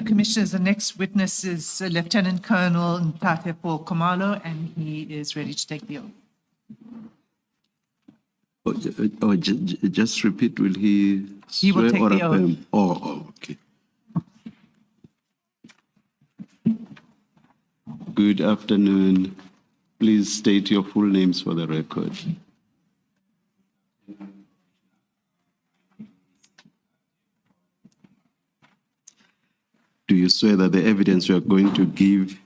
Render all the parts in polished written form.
Commissioners, the next witness is Lieutenant Colonel Khumalo, and he is ready to take the oath. Just repeat, will he He will swear take or the oath. affirm? Oh, okay. Good afternoon. Please state your full names for the record. Do you swear that the evidence you are going to give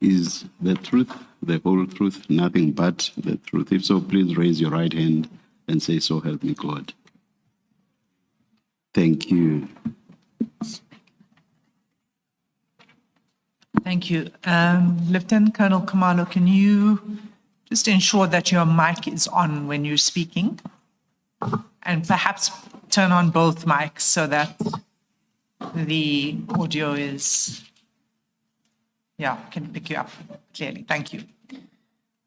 is the truth, the whole truth, nothing but the truth? If so, please raise your right hand and say, "So help me God." Thank you. Thank you. Lieutenant Colonel Khumalo, can you just ensure that your mic is on when you're speaking? And perhaps turn on both mics so that the audio is, can pick you up clearly. Thank you.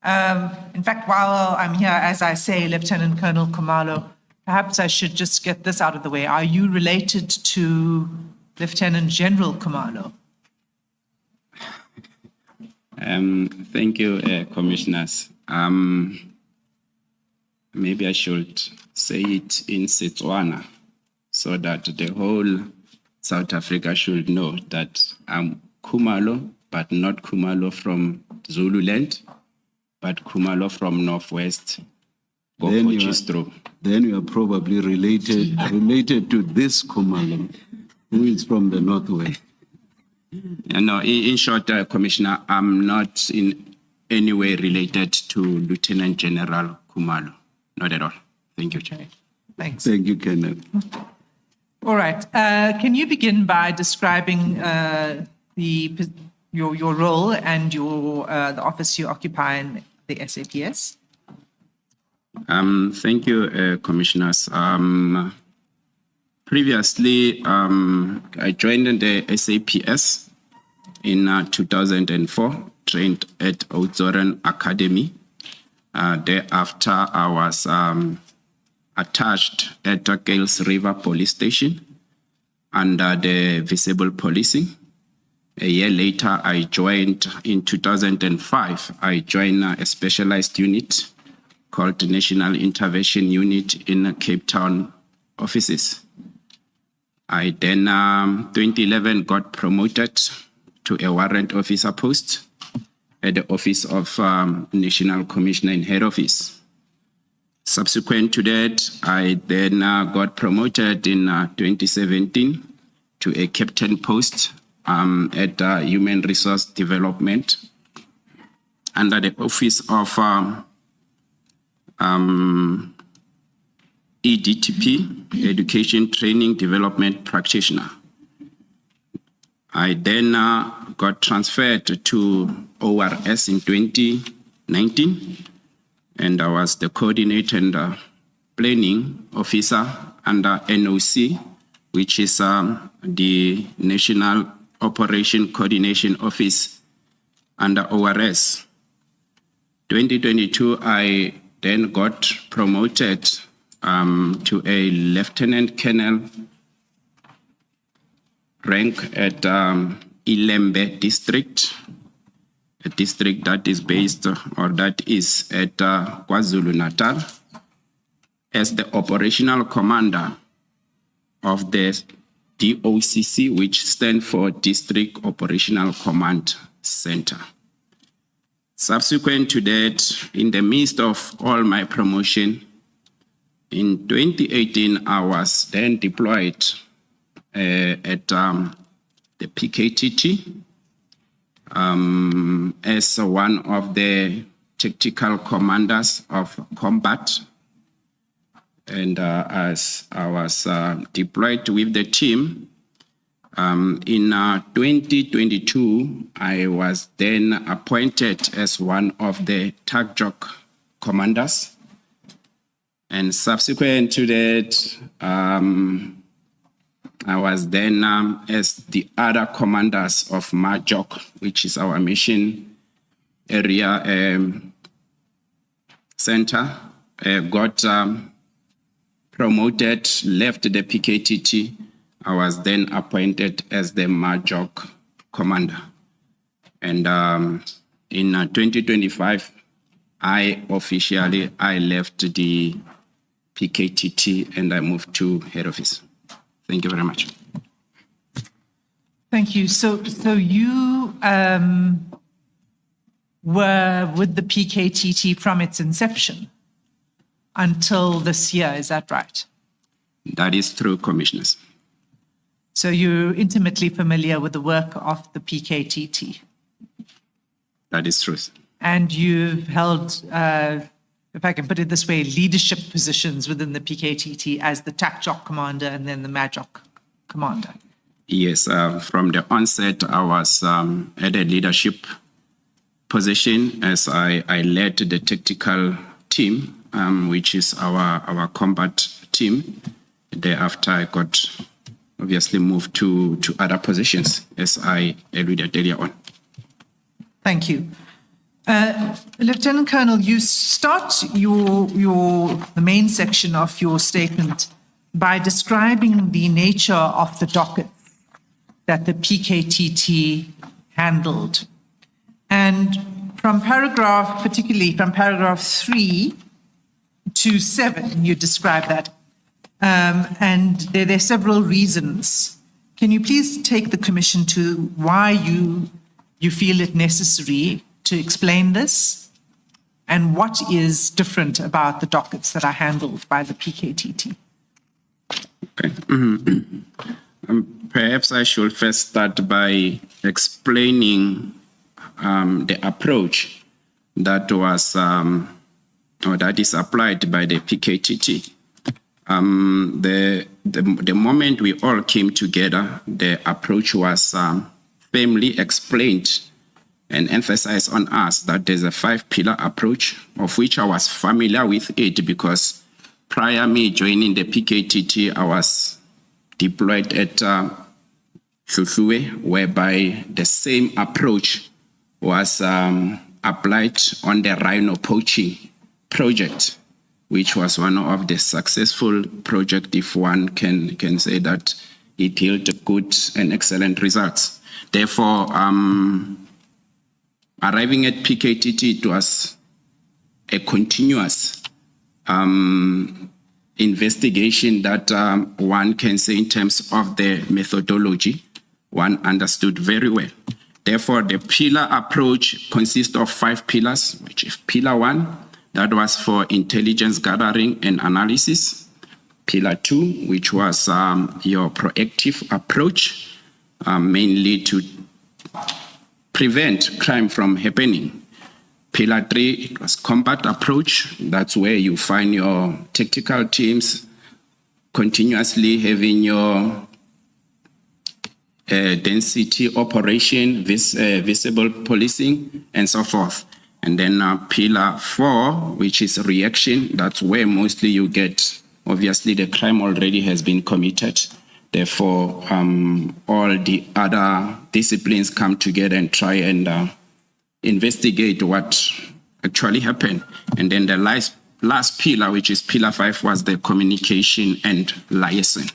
In fact, while I'm here, as I say, Lieutenant Colonel Khumalo, perhaps I should just get this out of the way. Are you related to Lieutenant General Khumalo? Thank you, Commissioners. Maybe I should say it in Setswana so that the whole South Africa should know that I'm Khumalo, but not Khumalo from Zululand, but Khumalo from Northwest. Then you are probably related to this Khumalo, who is from the Northwest. No, in short, Commissioner, I'm not in any way related to Lieutenant General Khumalo. Not at all. Thank you, Chair. Thanks. Thank you, Kenneth. All right. Can you begin by describing your role and the office you occupy in the SAPS? Thank you, Commissioners. Previously, I joined the SAPS in 2004, trained at Oudtshoorn Academy. Thereafter, I was attached at Gales River Police Station under the visible policing. A year later, I joined in 2005. I joined a specialized unit called the National Intervention Unit in Cape Town offices. I then, 2011, got promoted to a warrant officer post at the Office of National Commissioner in Head Office. Subsequent to that, I then got promoted in 2017 to a captain post at Human Resource Development under the Office of EDTP, Education Training Development Practitioner. I then got transferred to ORS in 2019, and I was the coordinator and planning officer under NOC, which is the National Operation Coordination Office under ORS. 2022, I then got promoted to a lieutenant colonel rank at Ilembe district, a district that is based or that is at KwaZulu-Natal, as the operational commander of the DOCC, which stands for District Operational Command Center. Subsequent to that, in the midst of all my promotion, in 2018, I was then deployed at the PKTT as one of the tactical commanders of combat. And as I was deployed with the team, in 2022, I was then appointed as one of the TACJOC commanders. And subsequent to that, I was then as the other commanders of MAJOC, which is our mission area center, got promoted, left the PKTT, I was then appointed as the Majok commander. And in 2025, I left the PKTT and I moved to head office. Thank you very much. Thank you. So you were with the PKTT from its inception until this year, is that right? That is true, commissioners. So you're intimately familiar with the work of the PKTT? That is true. And you've held, if I can put it this way, leadership positions within the PKTT as the TACJOC commander and then the MAJOC commander? Yes, from the onset, I was at a leadership position as I led the tactical team, which is our combat team. Thereafter, I got obviously moved to other positions, as I alluded earlier on. Thank you. Lieutenant Colonel, you start the main section of your statement by describing the nature of the dockets that the PKTT handled. And particularly from paragraph 3 to 7, you describe that. And there are several reasons. Can you please take the commission to why you feel it necessary to explain this and what is different about the dockets that are handled by the PKTT? Okay. Perhaps I should first start by explaining the approach that was or that is applied by the PKTT. The moment we all came together, the approach was firmly explained and emphasized on us that there's a 5-pillar approach, of which I was familiar with it because prior me joining the PKTT, I was deployed at Hluhluwe, whereby the same approach was applied on the rhino poaching project, which was one of the successful projects, if one can say that it yielded good and excellent results. Therefore, arriving at PKTT, it was a continuous investigation that one can say in terms of the methodology, one understood very well. Therefore, the pillar approach consists of 5 pillars, which is pillar 1, that was for intelligence gathering and analysis. Pillar 2, which was your proactive approach, mainly to prevent crime from happening. Pillar 3, it was combat approach. That's where you find your tactical teams continuously having your density operation, visible policing, and so forth. And then pillar 4, which is reaction. That's where mostly you get, obviously, the crime already has been committed. Therefore, all the other disciplines come together and try and investigate what actually happened. And then the last pillar, which is pillar 5, was the communication and liaison.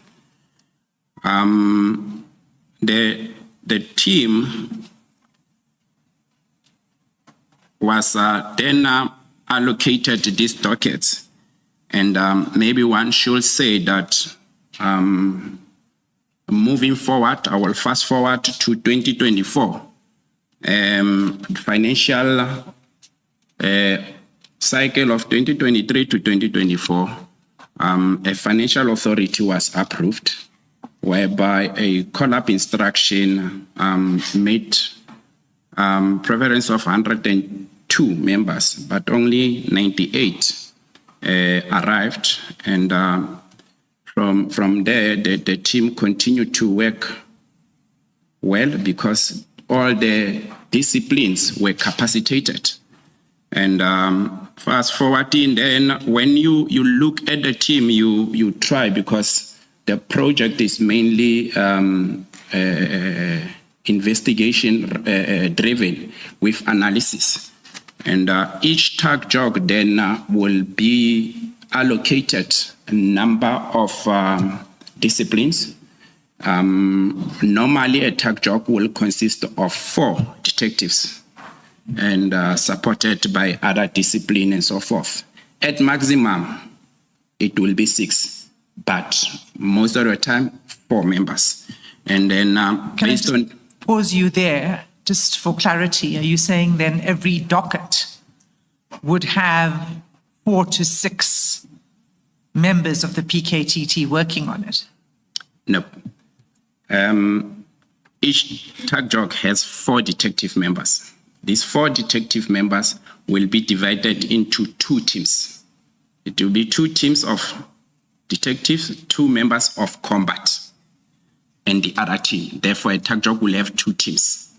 The team was then allocated these dockets. And maybe one should say that moving forward, I will fast forward to 2024. Financial cycle of 2023 to 2024, a financial authority was approved, whereby a call-up instruction made preference of 102 members, but only 98 arrived. And from there, the team continued to work well because all the disciplines were capacitated. And fast forwarding, then when you look at the team, you try, because the project is mainly investigation driven with analysis. And each TACJOC then will be allocated a number of disciplines. Normally, a TAC job will consist of 4 detectives and supported by other discipline and so forth. At maximum, it will be 6, but most of the time, 4 members. And then based on... Pause you there, just for clarity. Are you saying then every docket would have 4 to 6 members of the PKTT working on it? No. Each TAC job has 4 detective members. These 4 detective members will be divided into 2 teams. It will be 2 teams of detectives, 2 members of combat, and the other team. Therefore, a TAC job will have 2 teams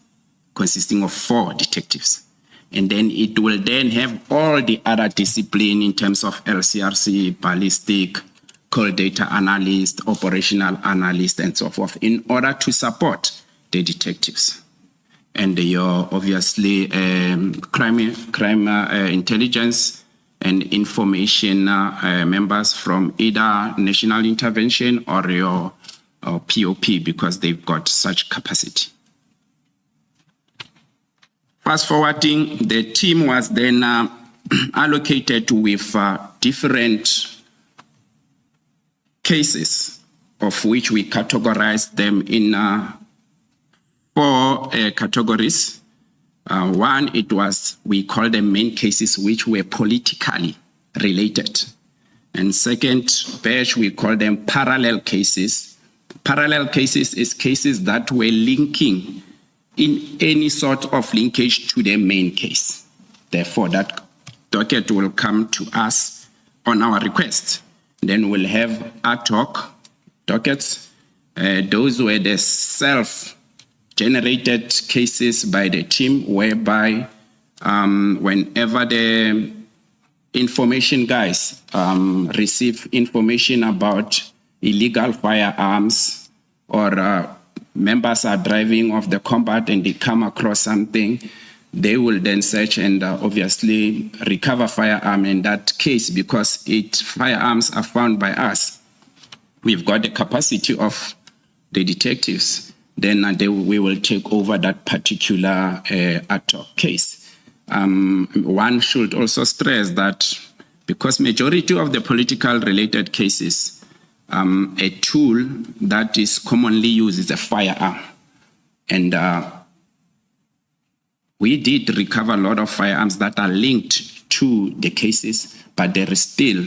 consisting of 4 detectives. And then it will then have all the other discipline in terms of LCRC, ballistic, call data analyst, operational analyst, and so forth, in order to support the detectives. And your obviously crime intelligence and information members from either national intervention or your POP, because they've got such capacity. Fast forwarding, the team was then allocated with different cases, of which we categorized them in 4 categories. One, it was, we call them main cases, which were politically related. And second batch, we call them parallel cases. Parallel cases is cases that were linking in any sort of linkage to the main case. Therefore, that docket will come to us on our request. Then we'll have ad hoc dockets. Those were the self-generated cases by the team, whereby whenever the information guys receive information about illegal firearms, or members are driving off the combat and they come across something, they will then search and obviously recover firearm in that case, because firearms are found by us. We've got the capacity of the detectives, then we will take over that particular ad hoc case. One should also stress that because majority of the political related cases, a tool that is commonly used is a firearm. And we did recover a lot of firearms that are linked to the cases, but there is still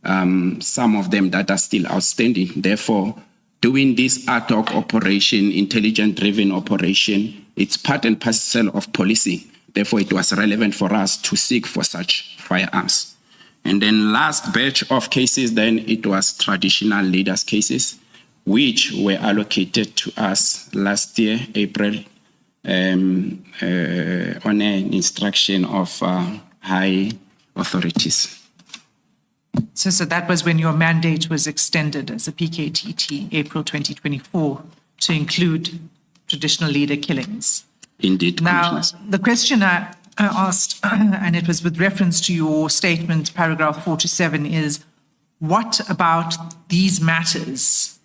some of them that are still outstanding. Therefore, doing this ad hoc operation, intelligent-driven operation, it's part and parcel of policy. Therefore, it was relevant for us to seek for such firearms. And then last batch of cases, then it was traditional leaders cases, which were allocated to us last year, April, on an instruction of high authorities. So that was when your mandate was extended as a PKTT, April 2024, to include traditional leader killings. Indeed, now, the question I asked, and it was with reference to your statement, paragraph 4 to 7, is what about these matters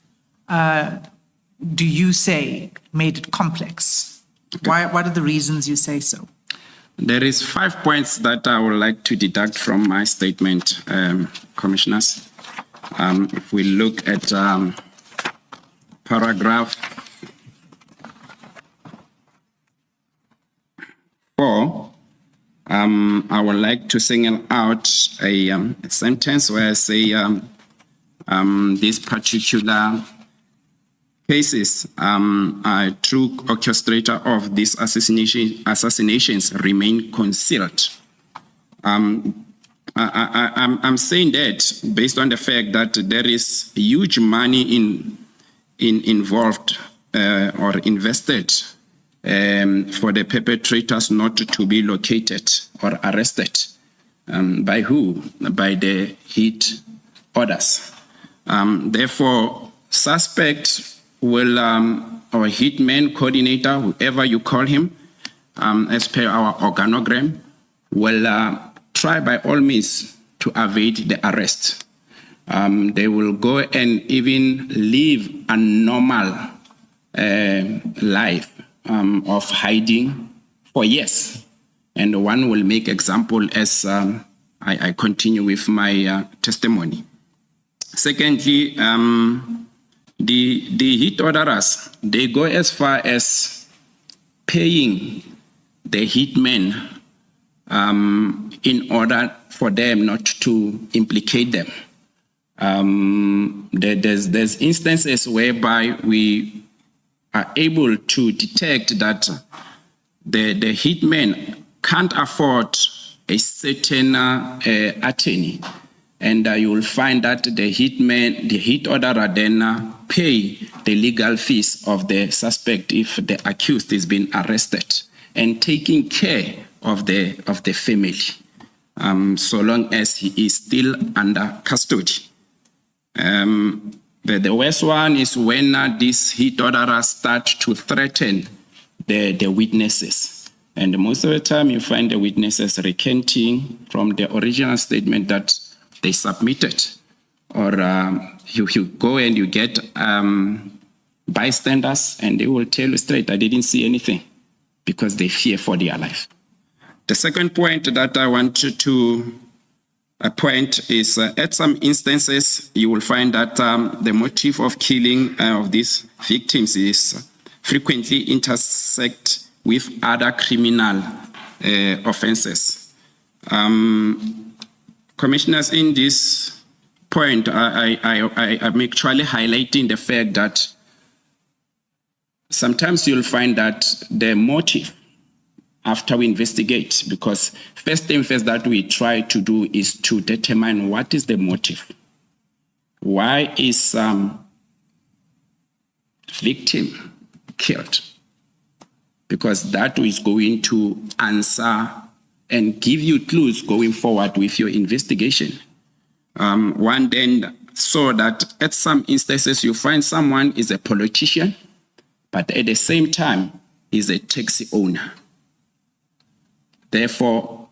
do you say made it complex? Okay. What are the reasons you say so? There is 5 points that I would like to deduct from my statement, commissioners. If we look at paragraph 4, I would like to single out a sentence where I say these particular cases, true orchestrator of these assassinations remain concealed. I'm saying that based on the fact that there is huge money involved or invested for the perpetrators not to be located or arrested. By who? By the hit orders. Therefore, suspect will, or hitman coordinator, whoever you call him, as per our organogram, will try by all means to evade the arrest. They will go and even live a normal life of hiding for years. And one will make example as I continue with my testimony. Secondly, the hit orderers, they go as far as paying the hitmen in order for them not to implicate them. There's instances whereby we are able to detect that the hitmen can't afford a certain attorney, and you will find that the hit orderer then pay the legal fees of the suspect if the accused is being arrested, and taking care of the family, so long as he is still under custody. The worst one is when these hit orderers start to threaten the witnesses. And most of the time you find the witnesses recanting from the original statement that they submitted. Or you go and you get bystanders and they will tell you straight, I didn't see anything, because they fear for their life. The second point that I want to point is at some instances, you will find that the motive of killing of these victims is frequently intersect with other criminal offenses. Commissioners, in this point, I'm actually highlighting the fact that sometimes you'll find that the motive after we investigate, because first thing first that we try to do is to determine what is the motive. Why is victim killed? Because that is going to answer and give you clues going forward with your investigation. One then saw that at some instances you find someone is a politician, but at the same time is a taxi owner. Therefore,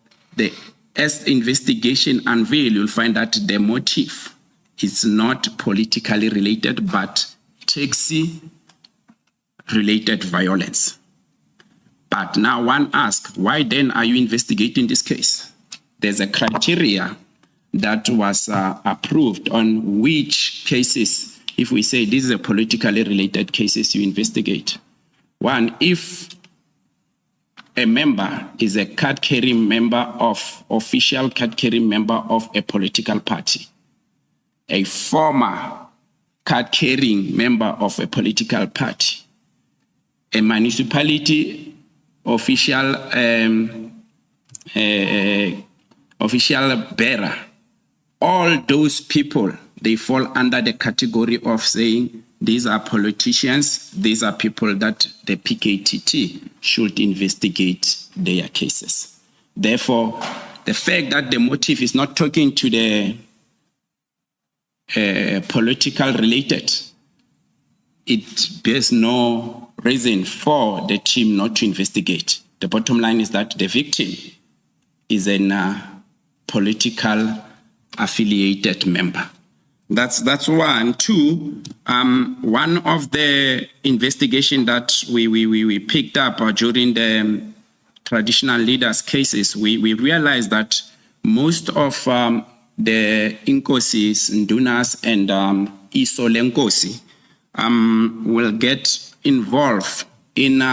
as investigation unveil, you'll find that the motive is not politically related, but taxi-related violence. But now one asks, why then are you investigating this case? There's a criteria that was approved on which cases, if we say this is a politically related cases, you investigate. One, if a member is a card-carrying member of, official card-carrying member of a political party, a former card-carrying member of a political party, a municipality official bearer, all those people, they fall under the category of saying these are politicians, these are people that the PKTT should investigate their cases. Therefore, the fact that the motive is not talking to the political related, it bears no reason for the team not to investigate. The bottom line is that the victim is a political affiliated member. That's one. Two, one of the investigation that we picked up during the traditional leaders cases, we realized that most of the Inkosis, Ndunas, and Isolenkosi will get involved in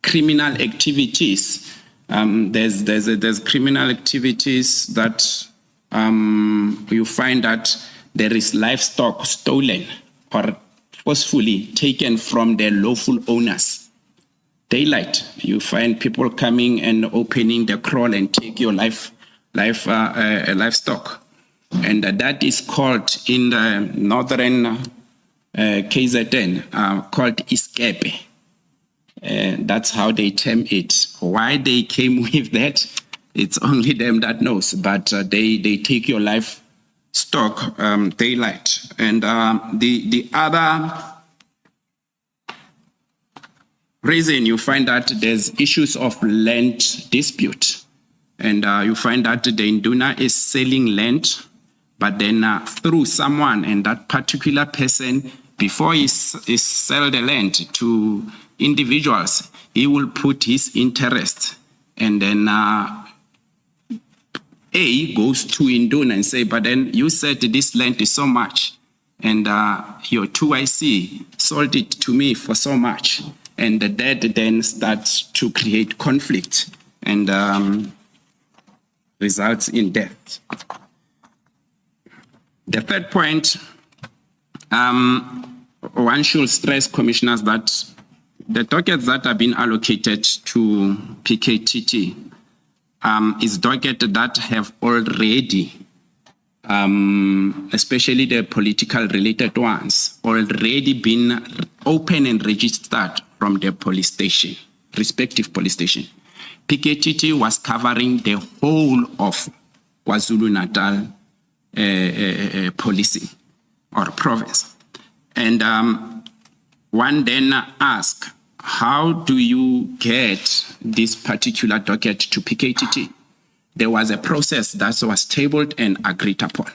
criminal activities. There's criminal activities that you find that there is livestock stolen or forcefully taken from their lawful owners. Daylight, you find people coming and opening the kraal and take your livestock. And that is called in the northern KZN, called iskepe. That's how they term it. Why they came with that, it's only them that knows. But they take your livestock daylight. And the other reason you find that there's issues of land dispute. And you find that the induna is selling land, but then through someone, and that particular person, before he sell the land to individuals, he will put his interest, and then A goes to induna and say, but then you said this land is so much, and your 2IC sold it to me for so much, and that then starts to create conflict and results in death. The third point, one should stress, commissioners, that the dockets that have been allocated to PKTT is dockets that have already, especially the political related ones, already been open and registered from the police station, respective police station. PKTT was covering the whole of KwaZulu-Natal policing or province. And one then asks, how do you get this particular docket to PKTT? There was a process that was tabled and agreed upon.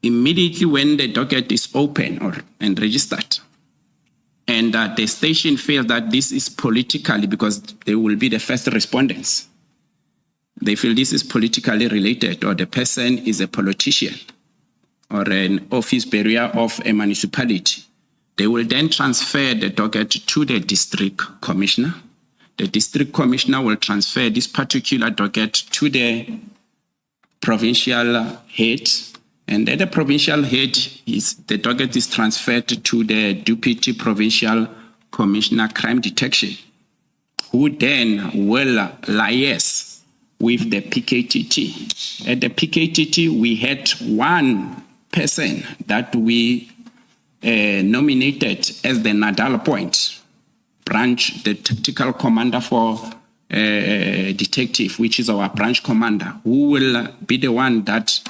Immediately when the docket is open and registered, and the station feels that this is politically, because they will be the first respondents, they feel this is politically related, or the person is a politician or an office bearer of a municipality, they will then transfer the docket to the district commissioner. The district commissioner will transfer this particular docket to the provincial head, and then the provincial head the docket is transferred to the deputy provincial commissioner crime detection, who then will liaise with the PKTT. At the PKTT, we had one person that we nominated as the Nadal point branch, the tactical commander for detective, which is our branch commander, who will be the one that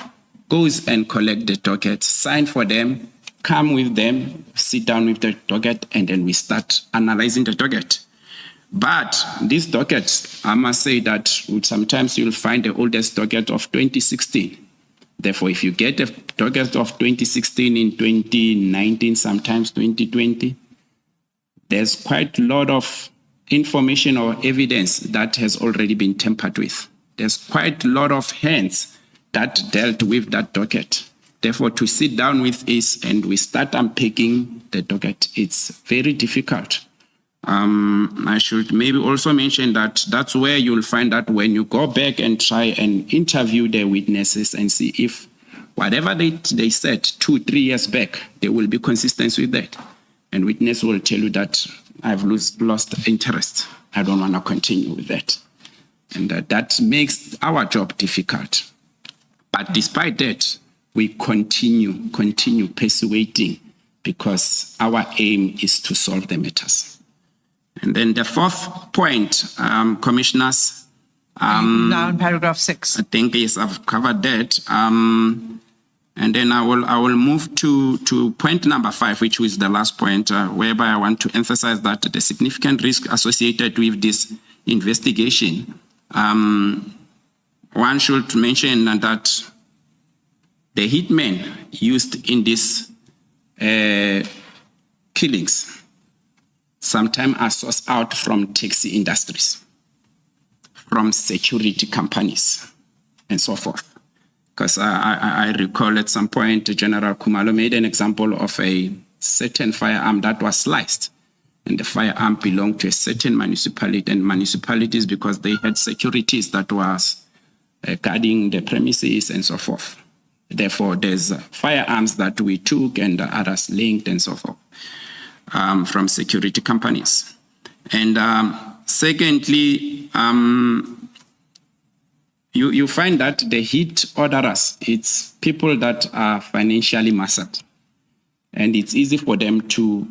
goes and collect the docket, sign for them, come with them, sit down with the docket, and then we start analyzing the docket. But these dockets, I must say that sometimes you'll find the oldest docket of 2016. Therefore, if you get a docket of 2016 in 2019, sometimes 2020, there's quite a lot of information or evidence that has already been tampered with. There's quite a lot of hands that dealt with that docket. Therefore, to sit down with us and we start unpacking the docket, it's very difficult. I should maybe also mention that that's where you'll find that when you go back and try and interview the witnesses and see if whatever they said 2-3 years back, they will be consistent with that. And witness will tell you that I've lost interest. I don't want to continue with that. And that makes our job difficult. But despite that, we continue persuading, because our aim is to solve the matters. And then the fourth point, commissioners. Now in paragraph 6. I think yes, I've covered that. And then I will move to point number 5, which is the last point, whereby I want to emphasize that the significant risk associated with this investigation. One should mention that the hitmen used in these killings sometimes are sourced out from taxi industries, from security companies, and so forth. Because I recall at some point, General Khumalo made an example of a certain firearm that was sliced, and the firearm belonged to a certain municipality, and municipalities, because they had securities that was guarding the premises and so forth. Therefore, there's firearms that we took and others linked and so forth. From security companies. And secondly, you find that the hit orderers, it's people that are financially muscled. And it's easy for them to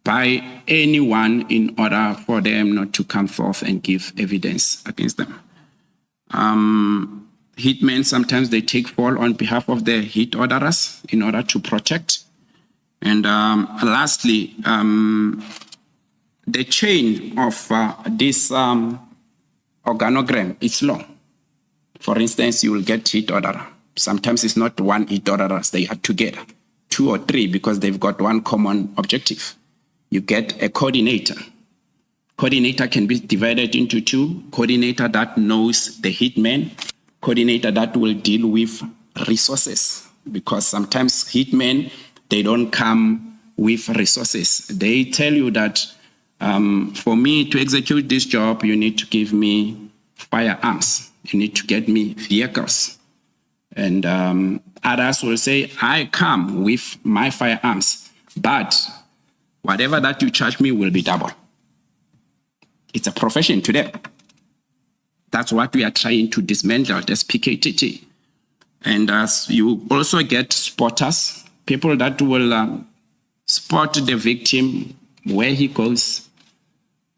buy anyone in order for them not to come forth and give evidence against them. Hitmen, sometimes they take fall on behalf of the hit orderers in order to protect. And lastly, the chain of this organogram, it's long. For instance, you will get hit order. Sometimes it's not one hit order, they are together, 2 or 3, because they've got one common objective. You get a coordinator. Coordinator can be divided into 2. Coordinator that knows the hitman, coordinator that will deal with resources, because sometimes hitmen, they don't come with resources. They tell you that for me to execute this job, you need to give me firearms. You need to get me vehicles. And others will say, I come with my firearms, but whatever that you charge me will be double. It's a profession to them. That's what we are trying to dismantle as PKTT. And as you also get spotters, people that will spot the victim, where he goes,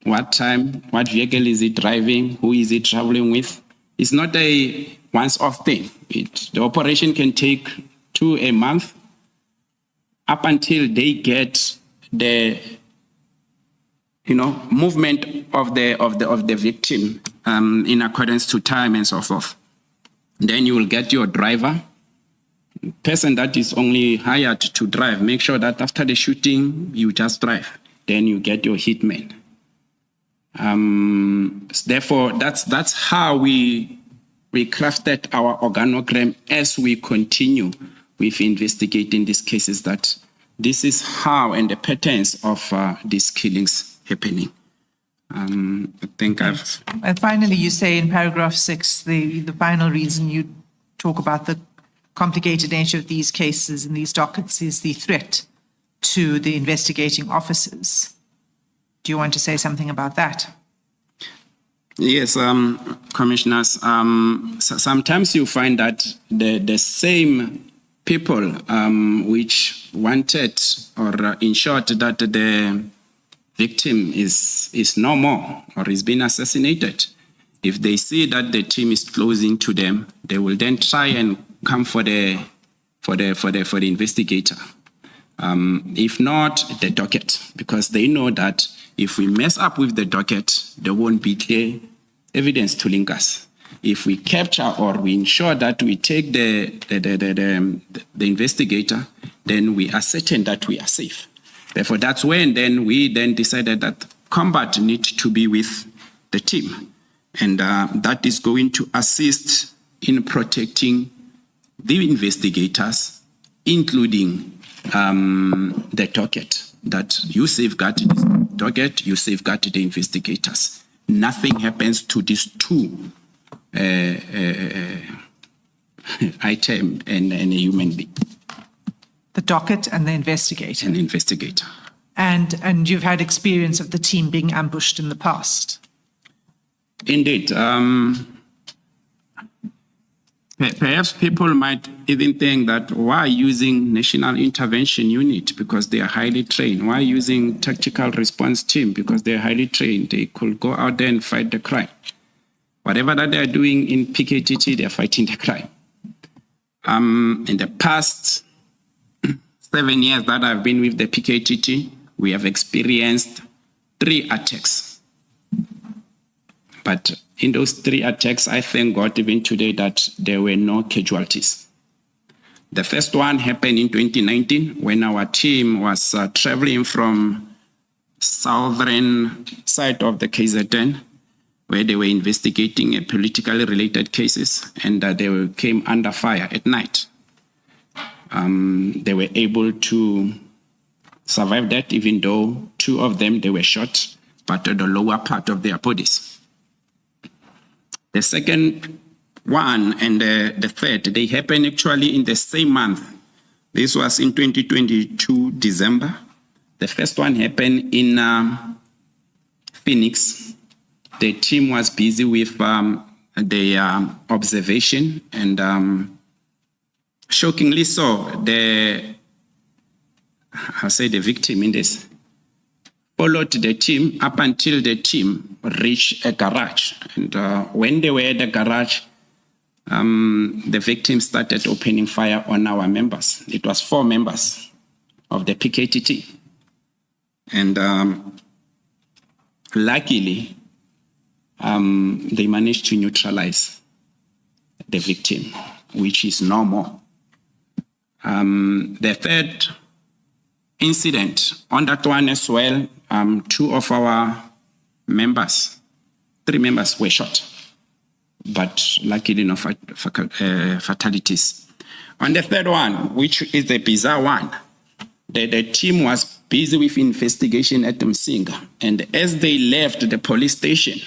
what time, what vehicle is he driving, who is he traveling with. It's not a once-off thing. The operation can take 2 a month up until they get the movement of the victim in accordance to time and so forth. Then you will get your driver, person that is only hired to drive. Make sure that after the shooting, you just drive. Then you get your hitman. Therefore, that's how we crafted our organogram as we continue with investigating these cases, that this is how and the patterns of these killings happening. I think I've... And finally, you say in paragraph 6, the final reason you talk about the complicated nature of these cases and these dockets is the threat to the investigating officers. Do you want to say something about that? Yes, commissioners. Sometimes you find that the same people which wanted or ensured that the victim is no more or is being assassinated, if they see that the team is closing to them, they will then try and come for the investigator. If not, the docket, because they know that if we mess up with the docket, there won't be clear evidence to link us. If we capture or we ensure that we take the investigator, then we are certain that we are safe. Therefore, that's when we decided that combat needs to be with the team. And that is going to assist in protecting the investigators, including the docket, that you safeguard this docket, you safeguard the investigators. Nothing happens to these 2 item and a human being. The docket and the investigator. An investigator. And you've had experience of the team being ambushed in the past. Indeed. Perhaps people might even think that why using National Intervention Unit, because they are highly trained? Why using Tactical Response Team, because they are highly trained? They could go out there and fight the crime. Whatever that they are doing in PKTT, they are fighting the crime. In the past 7 years that I've been with the PKTT, we have experienced 3 attacks. But in those 3 attacks, I thank God even today that there were no casualties. The first one happened in 2019 when our team was traveling from southern side of the KZN, where they were investigating politically related cases, and they came under fire at night. They were able to survive that, even though 2 of them, they were shot, but at the lower part of their bodies. The second one and the third, they happened actually in the same month. This was in 2022, December. The first one happened in Phoenix. The team was busy with the observation, and shockingly so, the victim in this followed the team up until the team reached a garage. And when they were at the garage, the victim started opening fire on our members. It was 4 members of the PKTT. And luckily, they managed to neutralize the victim, which is normal. The third incident, on that one as well, 2 of our members, 3 members were shot, but luckily no fatalities. On the third one, which is the bizarre one, the team was busy with investigation at Msinga, and as they left the police station,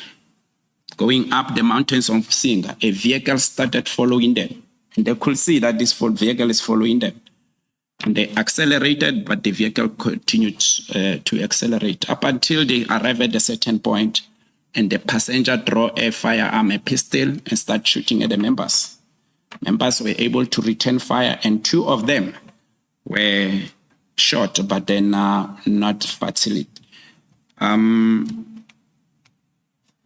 going up the mountains of Msinga, a vehicle started following them. And they could see that this vehicle is following them. And they accelerated, but the vehicle continued to accelerate up until they arrived at a certain point, and the passenger drew a firearm, a pistol, and started shooting at the members. Members were able to return fire, and 2 of them were shot, but then not fatally.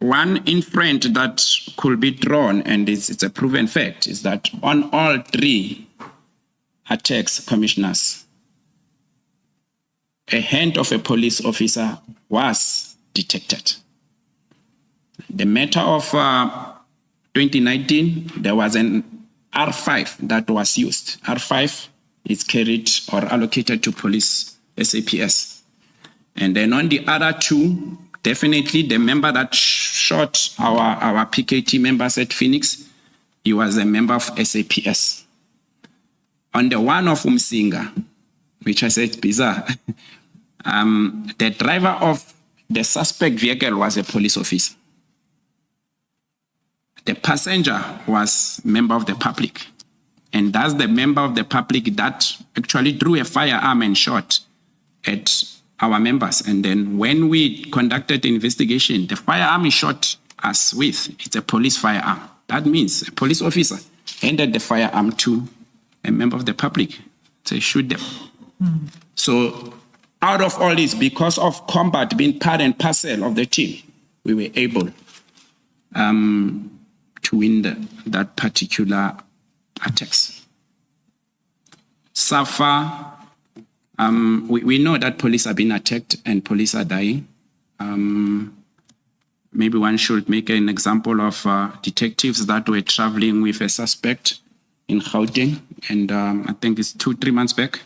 One inference that could be drawn, and it's a proven fact, is that on all 3 attacks, commissioners, a hand of a police officer was detected. The matter of 2019, there was an R5 that was used. R5 is carried or allocated to police SAPS. And then on the other 2, definitely the member that shot our PKT members at Phoenix, he was a member of SAPS. On the one of Msinga, which I said bizarre, the driver of the suspect vehicle was a police officer. The passenger was member of the public. And that's the member of the public that actually drew a firearm and shot at our members. And then when we conducted the investigation, the firearm he shot us with, it's a police firearm. That means a police officer handed the firearm to a member of the public to shoot them. So out of all this, because of combat being part and parcel of the team, we were able to win that particular attacks. So far, we know that police are being attacked and police are dying. Maybe one should make an example of detectives that were traveling with a suspect in Gauteng, and I think it's 2-3 months back.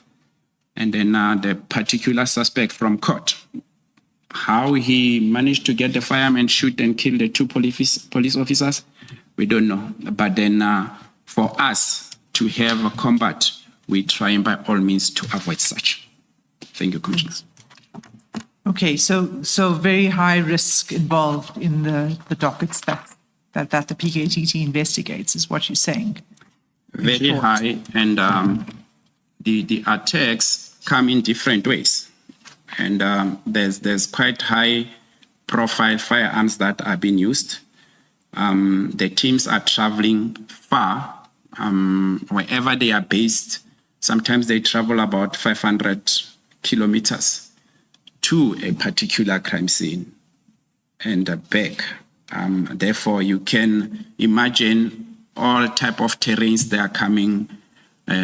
And then the particular suspect from court, how he managed to get the firearm and shoot and kill the 2 police officers, we don't know. But then for us to have a combat, we try by all means to avoid such. Thank you, Commissioners. Okay, so very high risk involved in the dockets that the PKTT investigates, is what you're saying. Very high, and the attacks come in different ways, and there's quite high profile firearms that are being used. The teams are traveling far, wherever they are based. Sometimes they travel about 500 kilometers to a particular crime scene and back. Therefore, you can imagine all type of terrains they are coming,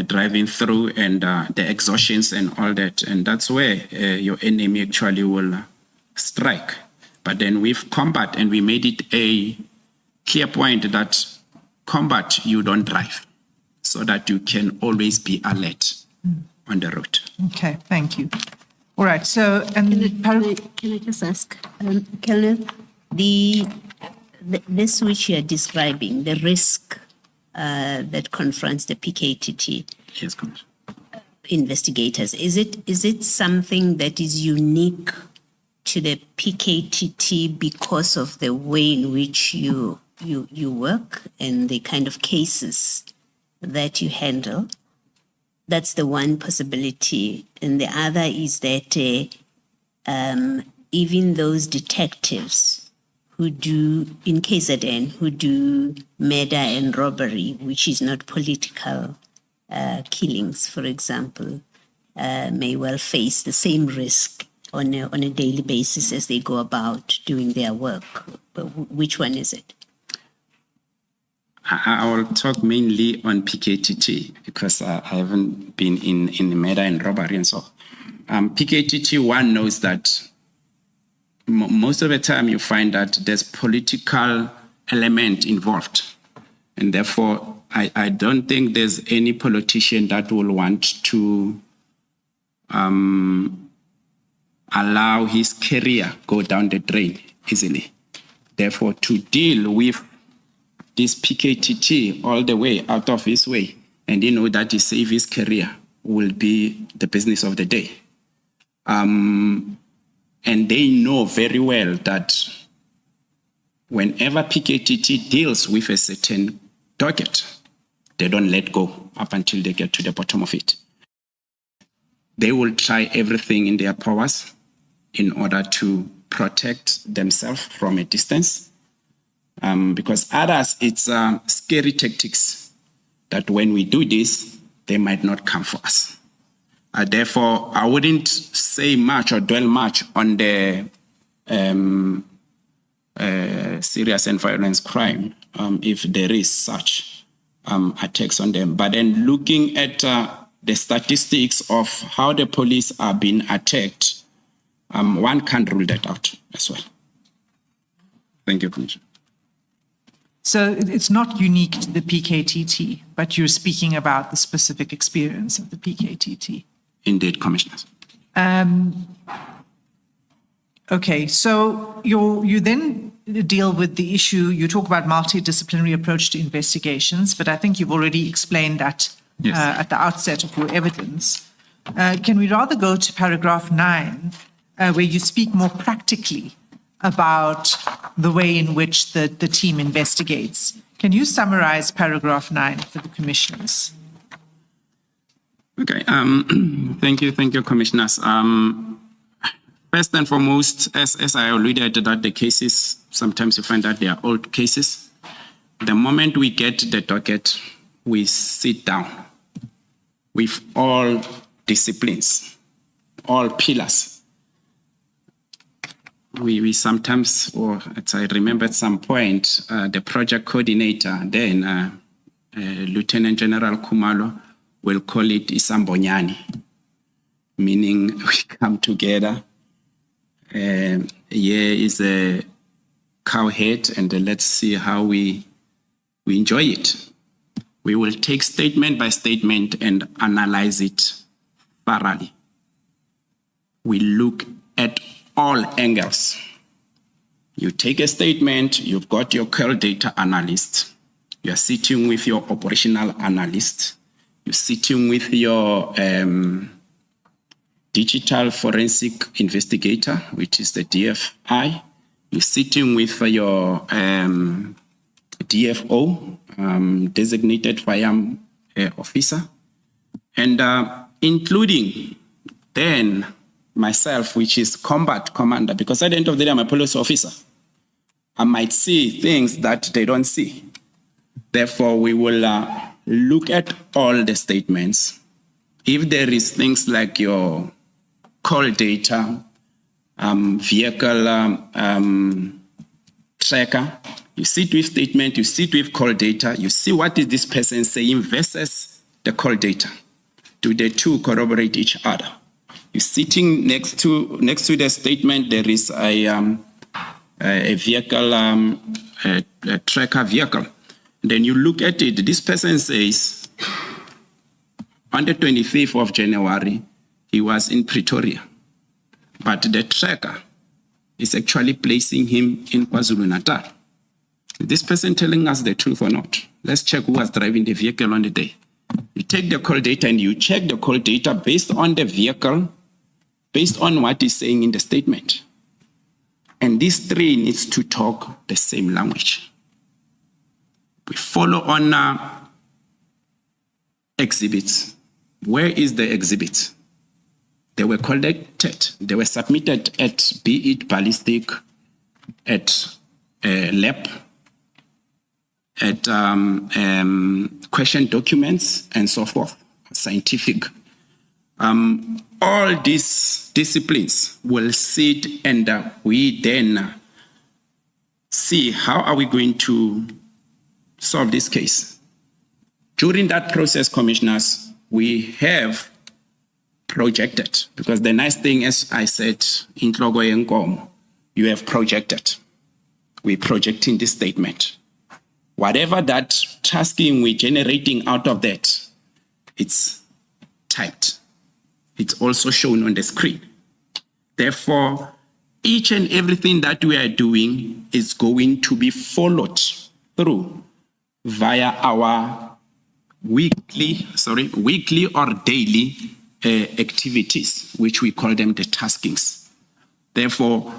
driving through, and the exhaustions and all that. And that's where your enemy actually will strike. But then with combat, and we made it a clear point that combat, you don't drive, so that you can always be alert on the road. Okay, thank you. All right, so, and can I just ask, Colonel, this which you're describing, the risk that confronts the PKTT Yes, Commissioner. investigators, is it something that is unique to the PKTT because of the way in which you work and the kind of cases that you handle? That's the one possibility. And the other is that even those detectives who do, in KZN, who do murder and robbery, which is not political killings, for example, may well face the same risk on a daily basis as they go about doing their work. But which one is it? I will talk mainly on PKTT because I haven't been in murder and robbery and so. PKTT, one knows that most of the time you find that there's political element involved. And therefore, I don't think there's any politician that will want to allow his career go down the drain easily. Therefore, to deal with this PKTT all the way out of his way, and that he save his career will be the business of the day. And they know very well that whenever PKTT deals with a certain docket, they don't let go up until they get to the bottom of it. They will try everything in their powers in order to protect themselves from a distance. Because others, it's scary tactics that when we do this, they might not come for us. Therefore, I wouldn't say much or dwell much on the serious and violent crime if there is such attacks on them. But then looking at the statistics of how the police are being attacked, one can't rule that out as well. Thank you, Commissioner. So it's not unique to the PKTT, but you're speaking about the specific experience of the PKTT. Indeed, Commissioners. Okay, so you then deal with the issue, you talk about multidisciplinary approach to investigations, but I think you've already explained that at the outset of your evidence. Can we rather go to paragraph 9, where you speak more practically about the way in which the team investigates? Can you summarize paragraph 9 for the commissioners? Okay, thank you, Commissioners. First and foremost, as I alluded that the cases, sometimes you find that they are old cases. The moment we get the docket, we sit down with all disciplines, all pillars. We sometimes, or as I remember at some point, the project coordinator, then Lieutenant General Khumalo, will call it Isambonyani, meaning we come together. Here is a cow head, and let's see how we enjoy it. We will take statement by statement and analyze it thoroughly. We look at all angles. You take a statement, you've got your call data analyst, you're sitting with your operational analyst, you're sitting with your digital forensic investigator, which is the DFI. You're sitting with your DFO, designated firearm officer, and including then myself, which is combat commander, because at the end of the day, I'm a police officer. I might see things that they don't see. Therefore, we will look at all the statements. If there is things like your call data, vehicle tracker, you sit with statement, you sit with call data, you see what is this person saying versus the call data. Do the two corroborate each other? You're sitting next to the statement, there is a vehicle, a tracker vehicle. Then you look at it, this person says, on the 25th of January, he was in Pretoria. But the tracker is actually placing him in KwaZulu-Natal. Is this person telling us the truth or not? Let's check who was driving the vehicle on the day. You take the call data and you check the call data based on the vehicle, based on what is saying in the statement. And these three needs to talk the same language. We follow on exhibits. Where is the exhibit? They were collected, they were submitted at, be it ballistic, at lab, at question documents, and so forth, scientific. All these disciplines will sit and we then see how are we going to solve this case. During that process, commissioners, we have projected, because the nice thing, as I said, in Tlogo Yenkomo, you have projected. We're projecting this statement. Whatever that tasking we're generating out of that, it's typed. It's also shown on the screen. Therefore, each and everything that we are doing is going to be followed through via our weekly or daily activities, which we call them the taskings. Therefore,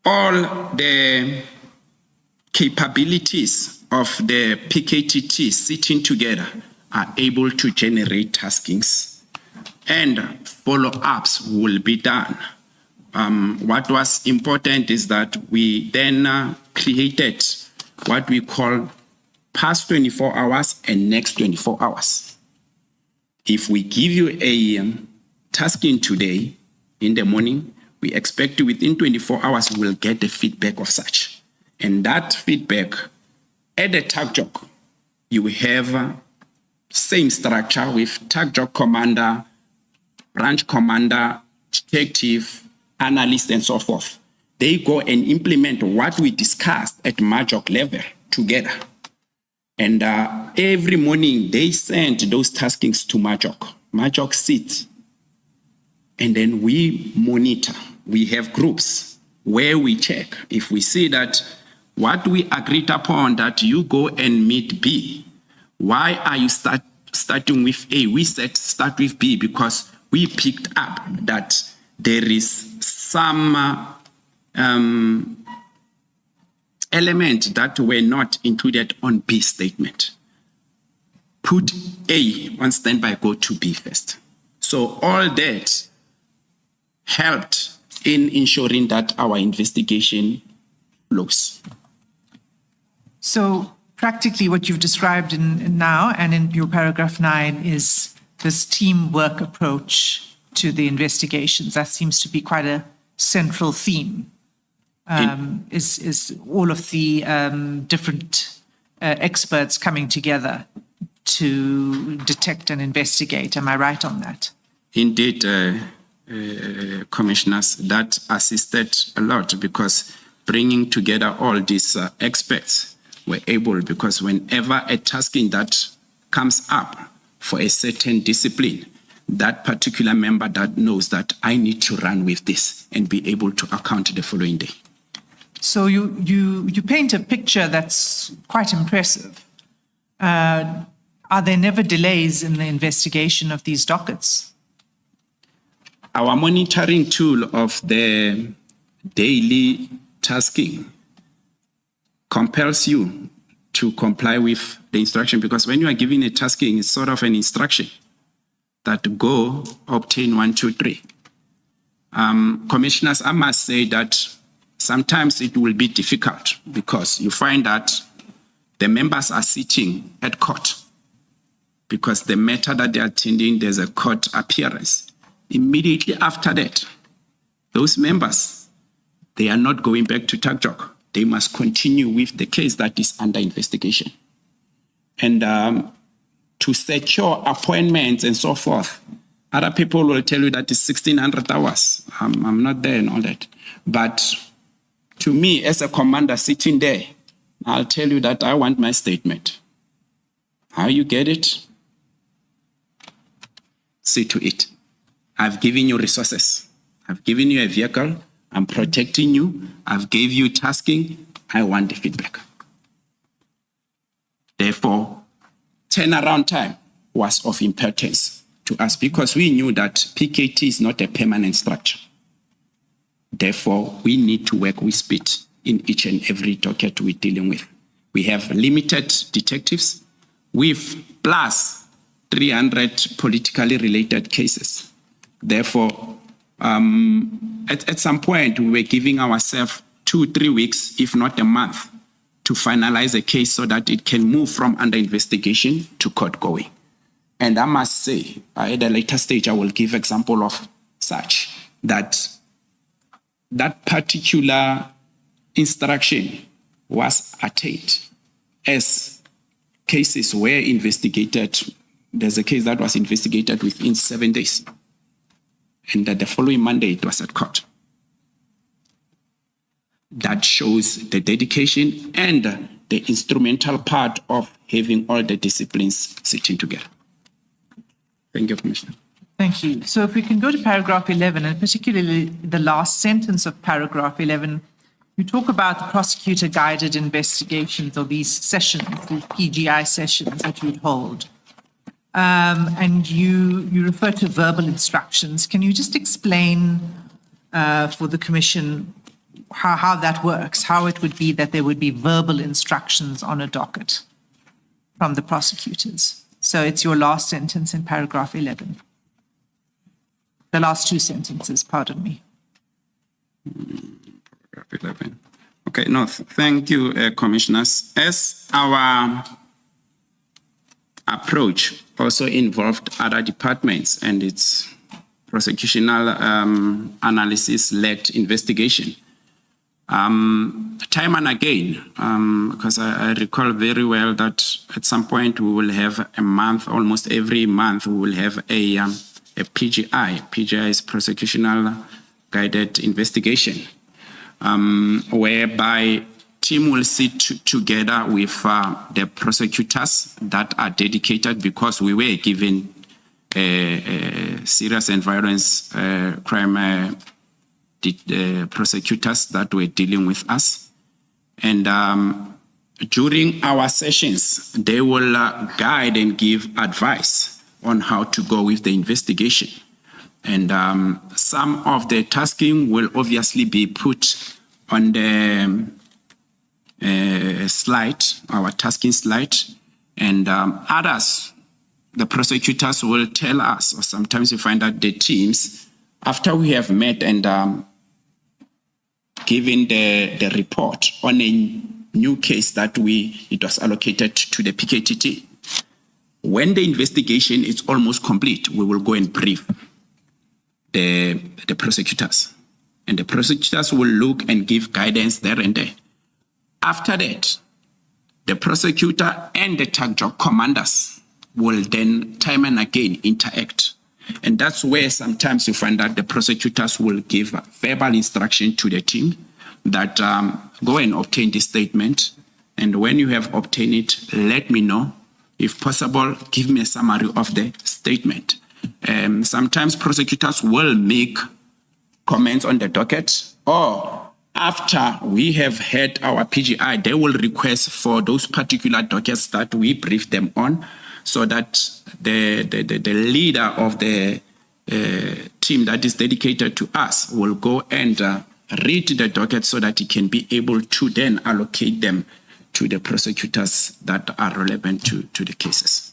all the capabilities of the PKTT sitting together are able to generate taskings, and follow-ups will be done. What was important is that we then created what we call past 24 hours and next 24 hours. If we give you a tasking today in the morning, we expect within 24 hours we'll get the feedback of such. And that feedback at the tag job, you have same structure with tag job commander, branch commander, detective, analyst, and so forth. They go and implement what we discussed at Majok level together. And every morning they send those taskings to Majok. Majok sits, and then we monitor. We have groups where we check. If we see that what we agreed upon that you go and meet B, why are you starting with A? We said start with B because we picked up that there is some element that were not included on B statement. Put A on standby, go to B first. So all that helped in ensuring that our investigation flows. So practically what you've described in now and in your paragraph 9 is this teamwork approach to the investigations. That seems to be quite a central theme. Is all of the different experts coming together to detect and investigate. Am I right on that? Indeed, commissioners, that assisted a lot because bringing together all these experts were able, because whenever a tasking that comes up for a certain discipline, that particular member that knows that I need to run with this and be able to account the following day. So you paint a picture that's quite impressive. Are there never delays in the investigation of these dockets? Our monitoring tool of the daily tasking compels you to comply with the instruction, because when you are giving a tasking, it's sort of an instruction that go obtain 1, 2, 3. Commissioners, I must say that sometimes it will be difficult because you find that the members are sitting at court because the matter that they are attending, there's a court appearance. Immediately after that, those members, they are not going back to Tagjok. They must continue with the case that is under investigation. And to secure appointments and so forth, other people will tell you that it's 1,600 hours. I'm not there and all that. But to me, as a commander sitting there, I'll tell you that I want my statement. How you get it? See to it. I've given you resources. I've given you a vehicle. I'm protecting you. I've gave you tasking. I want the feedback. Therefore, turnaround time was of importance to us because we knew that PKT is not a permanent structure. Therefore, we need to work with speed in each and every docket we're dealing with. We have limited detectives with plus 300 politically related cases. Therefore, at some point, we were giving ourselves 2-3 weeks, if not a month, to finalize a case so that it can move from under investigation to court going. And I must say, at a later stage, I will give example of such, that particular instruction was attained as cases were investigated. There's a case that was investigated within 7 days. And that the following Monday, it was at court. that shows the dedication and the instrumental part of having all the disciplines sitting together. Thank you, Commissioner. Thank you. So if we can go to paragraph 11, and particularly the last sentence of paragraph 11, you talk about the prosecutor-guided investigations, or these sessions, these PGI sessions that you'd hold. And you refer to verbal instructions. Can you just explain for the Commission how that works, how it would be that there would be verbal instructions on a docket from the prosecutors? So it's your last sentence in paragraph 11. The last two sentences, pardon me. Paragraph 11. Okay, no, thank you, Commissioners. As our approach also involved other departments and its prosecutional analysis-led investigation, time and again, because I recall very well that at some point we will have a month, almost every month, we will have a PGI. PGI is prosecutional guided investigation, whereby team will sit together with the prosecutors that are dedicated, because we were given serious and violence crime prosecutors that were dealing with us. And during our sessions, they will guide and give advice on how to go with the investigation. And some of the tasking will obviously be put on the slide, our tasking slide, and others, the prosecutors will tell us, or sometimes we find that the teams, after we have met and given the report on a new case that it was allocated to the PKTT, when the investigation is almost complete, we will go and brief the prosecutors. And the prosecutors will look and give guidance there and there. After that, the prosecutor and the tag job commanders will then time and again interact. And that's where sometimes you find that the prosecutors will give verbal instruction to the team that go and obtain this statement. And when you have obtained it, let me know. If possible, give me a summary of the statement. Sometimes prosecutors will make comments on the docket, or after we have had our PGI, they will request for those particular dockets that we brief them on, so that the leader of the team that is dedicated to us will go and read the docket so that he can be able to then allocate them to the prosecutors that are relevant to the cases.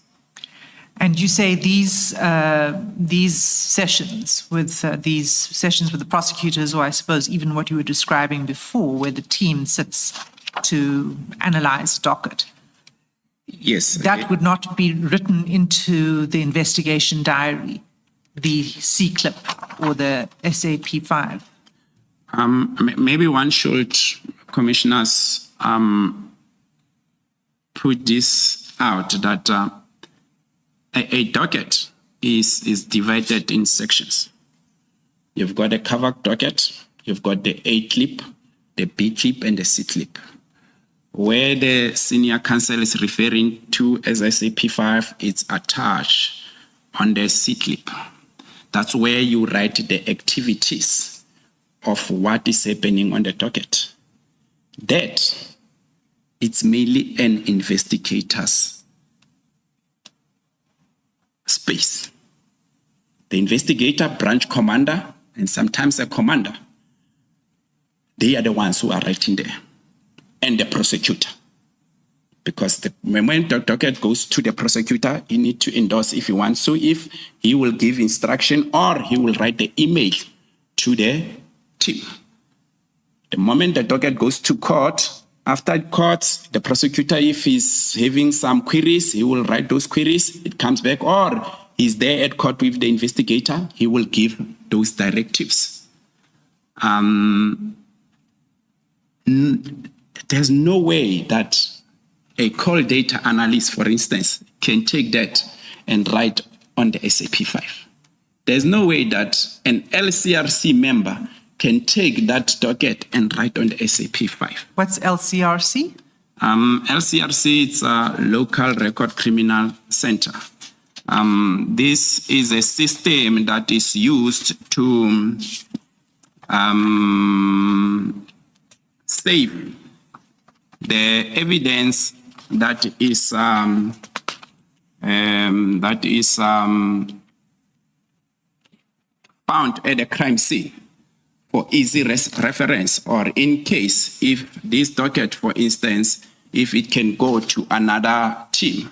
And you say these sessions with the prosecutors, or I suppose even what you were describing before, where the team sits to analyze docket. Yes. That would not be written into the investigation diary, the C-clip or the SAP5. Maybe one should, commissioners, put this out that a docket is divided in sections. You've got a cover docket, you've got the A clip, the B clip, and the C clip. Where the senior counsel is referring to as SAP5, it's attached on the C clip. That's where you write the activities of what is happening on the docket. That it's mainly an investigator's space. The investigator, branch commander, and sometimes a commander, they are the ones who are writing there, and the prosecutor. Because when the docket goes to the prosecutor, he needs to endorse if he wants to, if he will give instruction or he will write the email to the team. The moment the docket goes to court, after court, the prosecutor, if he's having some queries, he will write those queries, it comes back, or he's there at court with the investigator, he will give those directives. There's no way that a call data analyst, for instance, can take that and write on the SAP5. There's no way that an LCRC member can take that docket and write on the SAP5. What's LCRC? LCRC, it's a local record criminal center. This is a system that is used to save the evidence that is found at the crime scene for easy reference, or in case if this docket, for instance, if it can go to another team,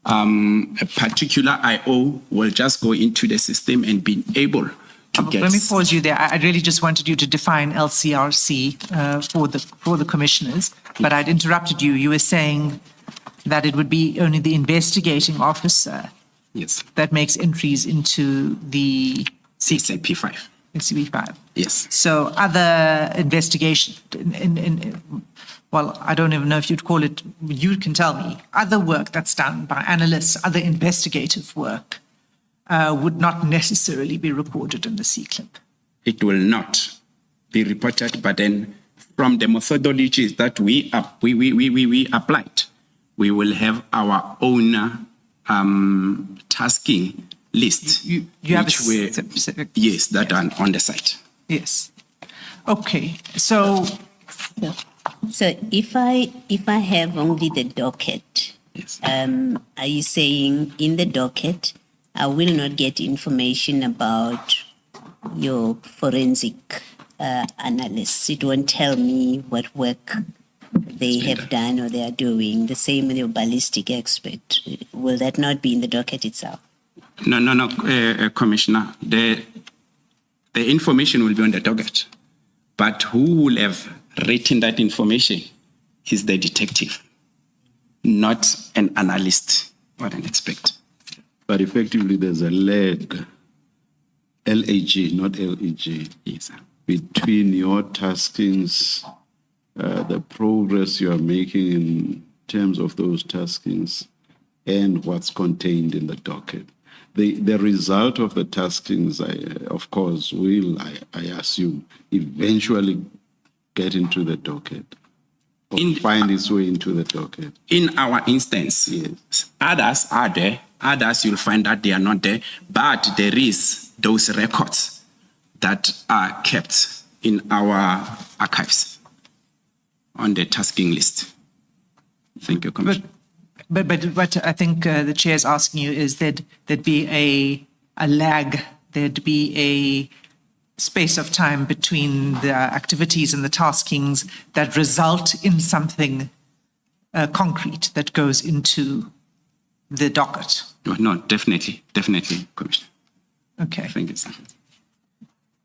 a particular IO will just go into the system and be able to get. Let me pause you there. I really just wanted you to define LCRC for the commissioners, but I'd interrupted you. You were saying that it would be only the investigating officer Yes, that makes entries into the SAP5. CB5. Yes. So other investigation, well, I don't even know if you'd call it, you can tell me, other work that's done by analysts, other investigative work would not necessarily be recorded in the C-clip. It will not be reported, but then from the methodologies that we applied, we will have our own tasking list. You have which a specific. yes, that are on the site. Yes. Okay. So So if I have only the docket, Yes. are you saying in the docket I will not get information about your forensic analysts? It won't tell me what work they have done or they are doing. The same with your ballistic expert. Will that not be in the docket itself? No, Commissioner. The information will be on the docket, but who will have written that information is the detective, not an analyst or an expert. But effectively, there's a lag, LAG, not LEG, Yes, sir. between your taskings, the progress you are making in terms of those taskings, and what's contained in the docket. The result of the taskings, of course, will, I assume, eventually get into the docket, or find its way into the docket. In our instance, Yes. others are there. Others, you'll find that they are not there, but there is those records that are kept in our archives on the tasking list. Thank you, Commissioner. But what I think the chair is asking you is that there'd be a lag, there'd be a space of time between the activities and the taskings that result in something concrete that goes into the docket. No, definitely, Commissioner. Okay. Thank you, sir.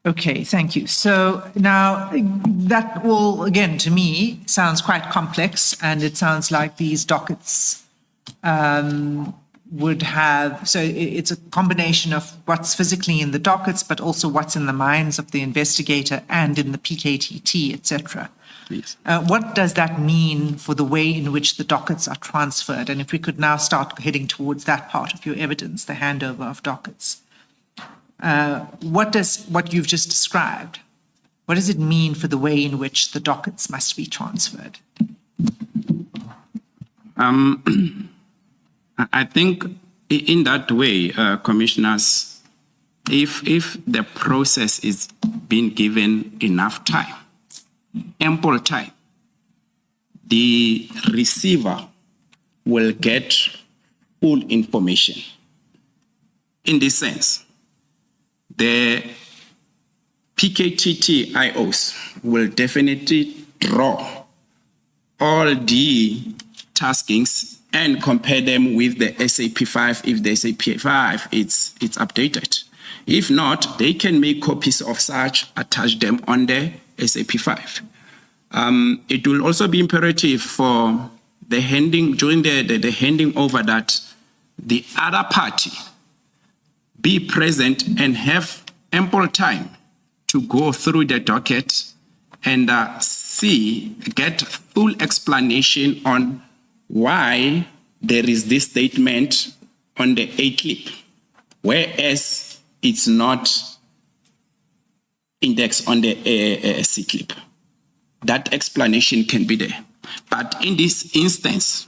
Okay, thank you. So now that all, again, to me, sounds quite complex, and it sounds like these dockets would have, so it's a combination of what's physically in the dockets, but also what's in the minds of the investigator and in the PKTT, etc. Yes. What does that mean for the way in which the dockets are transferred? And if we could now start heading towards that part of your evidence, the handover of dockets. What you've just described, what does it mean for the way in which the dockets must be transferred? I think in that way, commissioners, if the process is being given enough time, ample time, the receiver will get full information. In this sense, the PKTT IOs will definitely draw all the taskings and compare them with the SAP5 if the SAP5 it's updated. If not, they can make copies of such, attach them on the SAP5. It will also be imperative for the handing, during the handing over, that the other party be present and have ample time to go through the docket and get full explanation on why there is this statement on the A clip, whereas it's not index on the C-clip. That explanation can be there. But in this instance,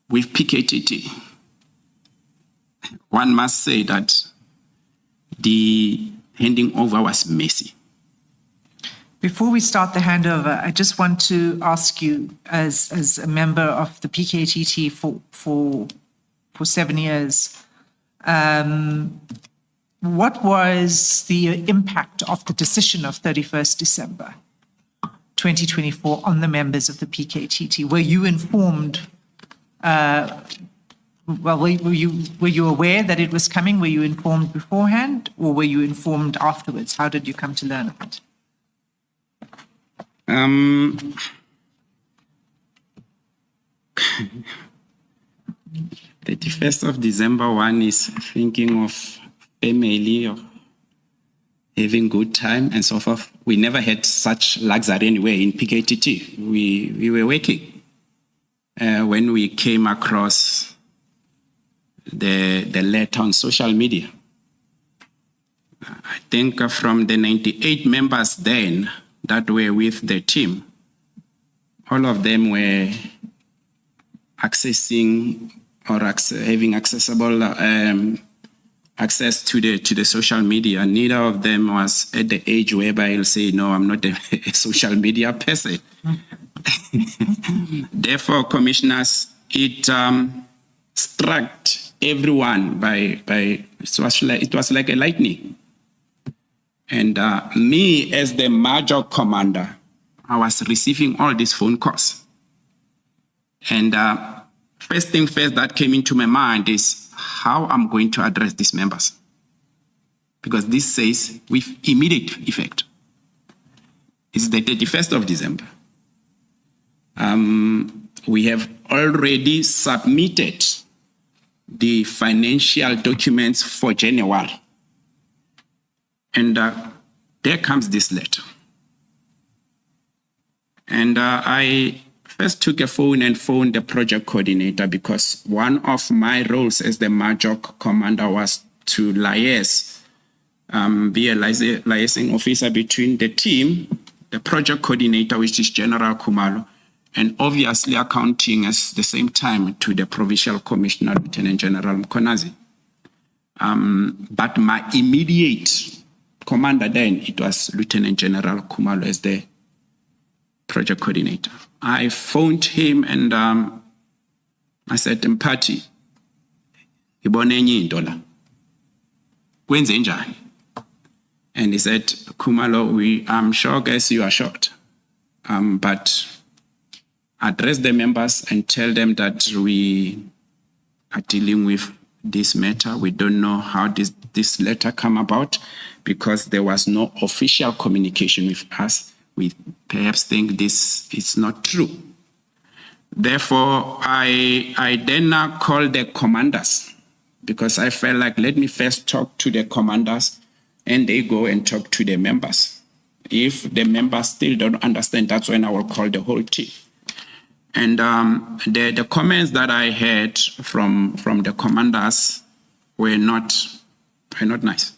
with PKTT, one must say that the handing over was messy. Before we start the handover, I just want to ask you, as a member of the PKTT for 7 years, what was the impact of the decision of 31st December 2024 on the members of the PKTT? Were you informed? Were you aware that it was coming? Were you informed beforehand, or were you informed afterwards? How did you come to learn of it? The 1st of December one is thinking of family, of having good time and so forth. We never had such luxury anyway in PKTT. We were working. When we came across the letter on social media, I think from the 98 members then that were with the team, all of them were accessing or having accessible access to the social media. Neither of them was at the age whereby I'll say, no, I'm not a social media person. Therefore, commissioners, it struck everyone by it was like a lightning. And me, as the major commander, I was receiving all these phone calls. And first thing first that came into my mind is how I'm going to address these members. Because this says with immediate effect. It's the 31st of December. We have already submitted the financial documents for January. And there comes this letter. And I first took a phone and phoned the project coordinator, because one of my roles as the major commander was to liaise, be a liaising officer between the team, the project coordinator, which is General Khumalo, and obviously accounting at the same time to the Provincial Commissioner, Lieutenant General Mkonazi. But my immediate commander then, it was Lieutenant General Khumalo as the project coordinator. I phoned him and I said, Mphathi, ngibone enye into. Kwenze njani? And he said, Khumalo, I'm sure guys you are shocked. But address the members and tell them that we are dealing with this matter. We don't know how this letter came about, because there was no official communication with us. We perhaps think this is not true. Therefore, I then called the commanders, because I felt like, let me first talk to the commanders and they go and talk to the members. If the members still don't understand, that's when I will call the whole team. And the comments that I heard from the commanders were not nice.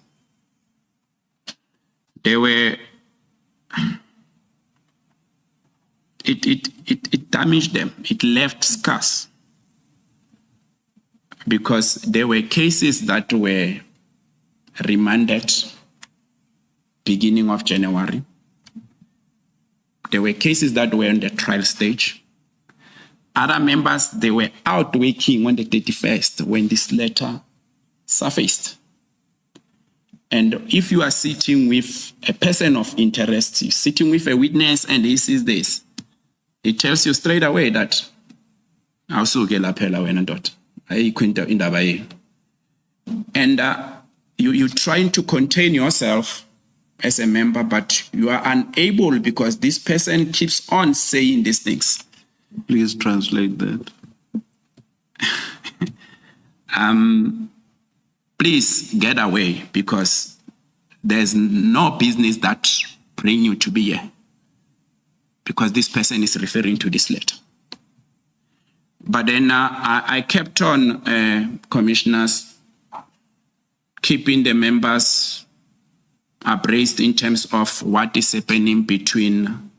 They were, it damaged them. It left scars, because there were cases that were remanded beginning of January. There were cases that were on the trial stage. Other members, they were out working on the 31st when this letter surfaced. And if you are sitting with a person of interest, you're sitting with a witness and he sees this, it tells you straight away that and you're trying to contain yourself as a member, but you are unable because this person keeps on saying these things. Please translate that. Please get away, because there's no business that bring you to be here, because this person is referring to this letter. But then I kept on, commissioners, keeping the members abreast in terms of what is happening between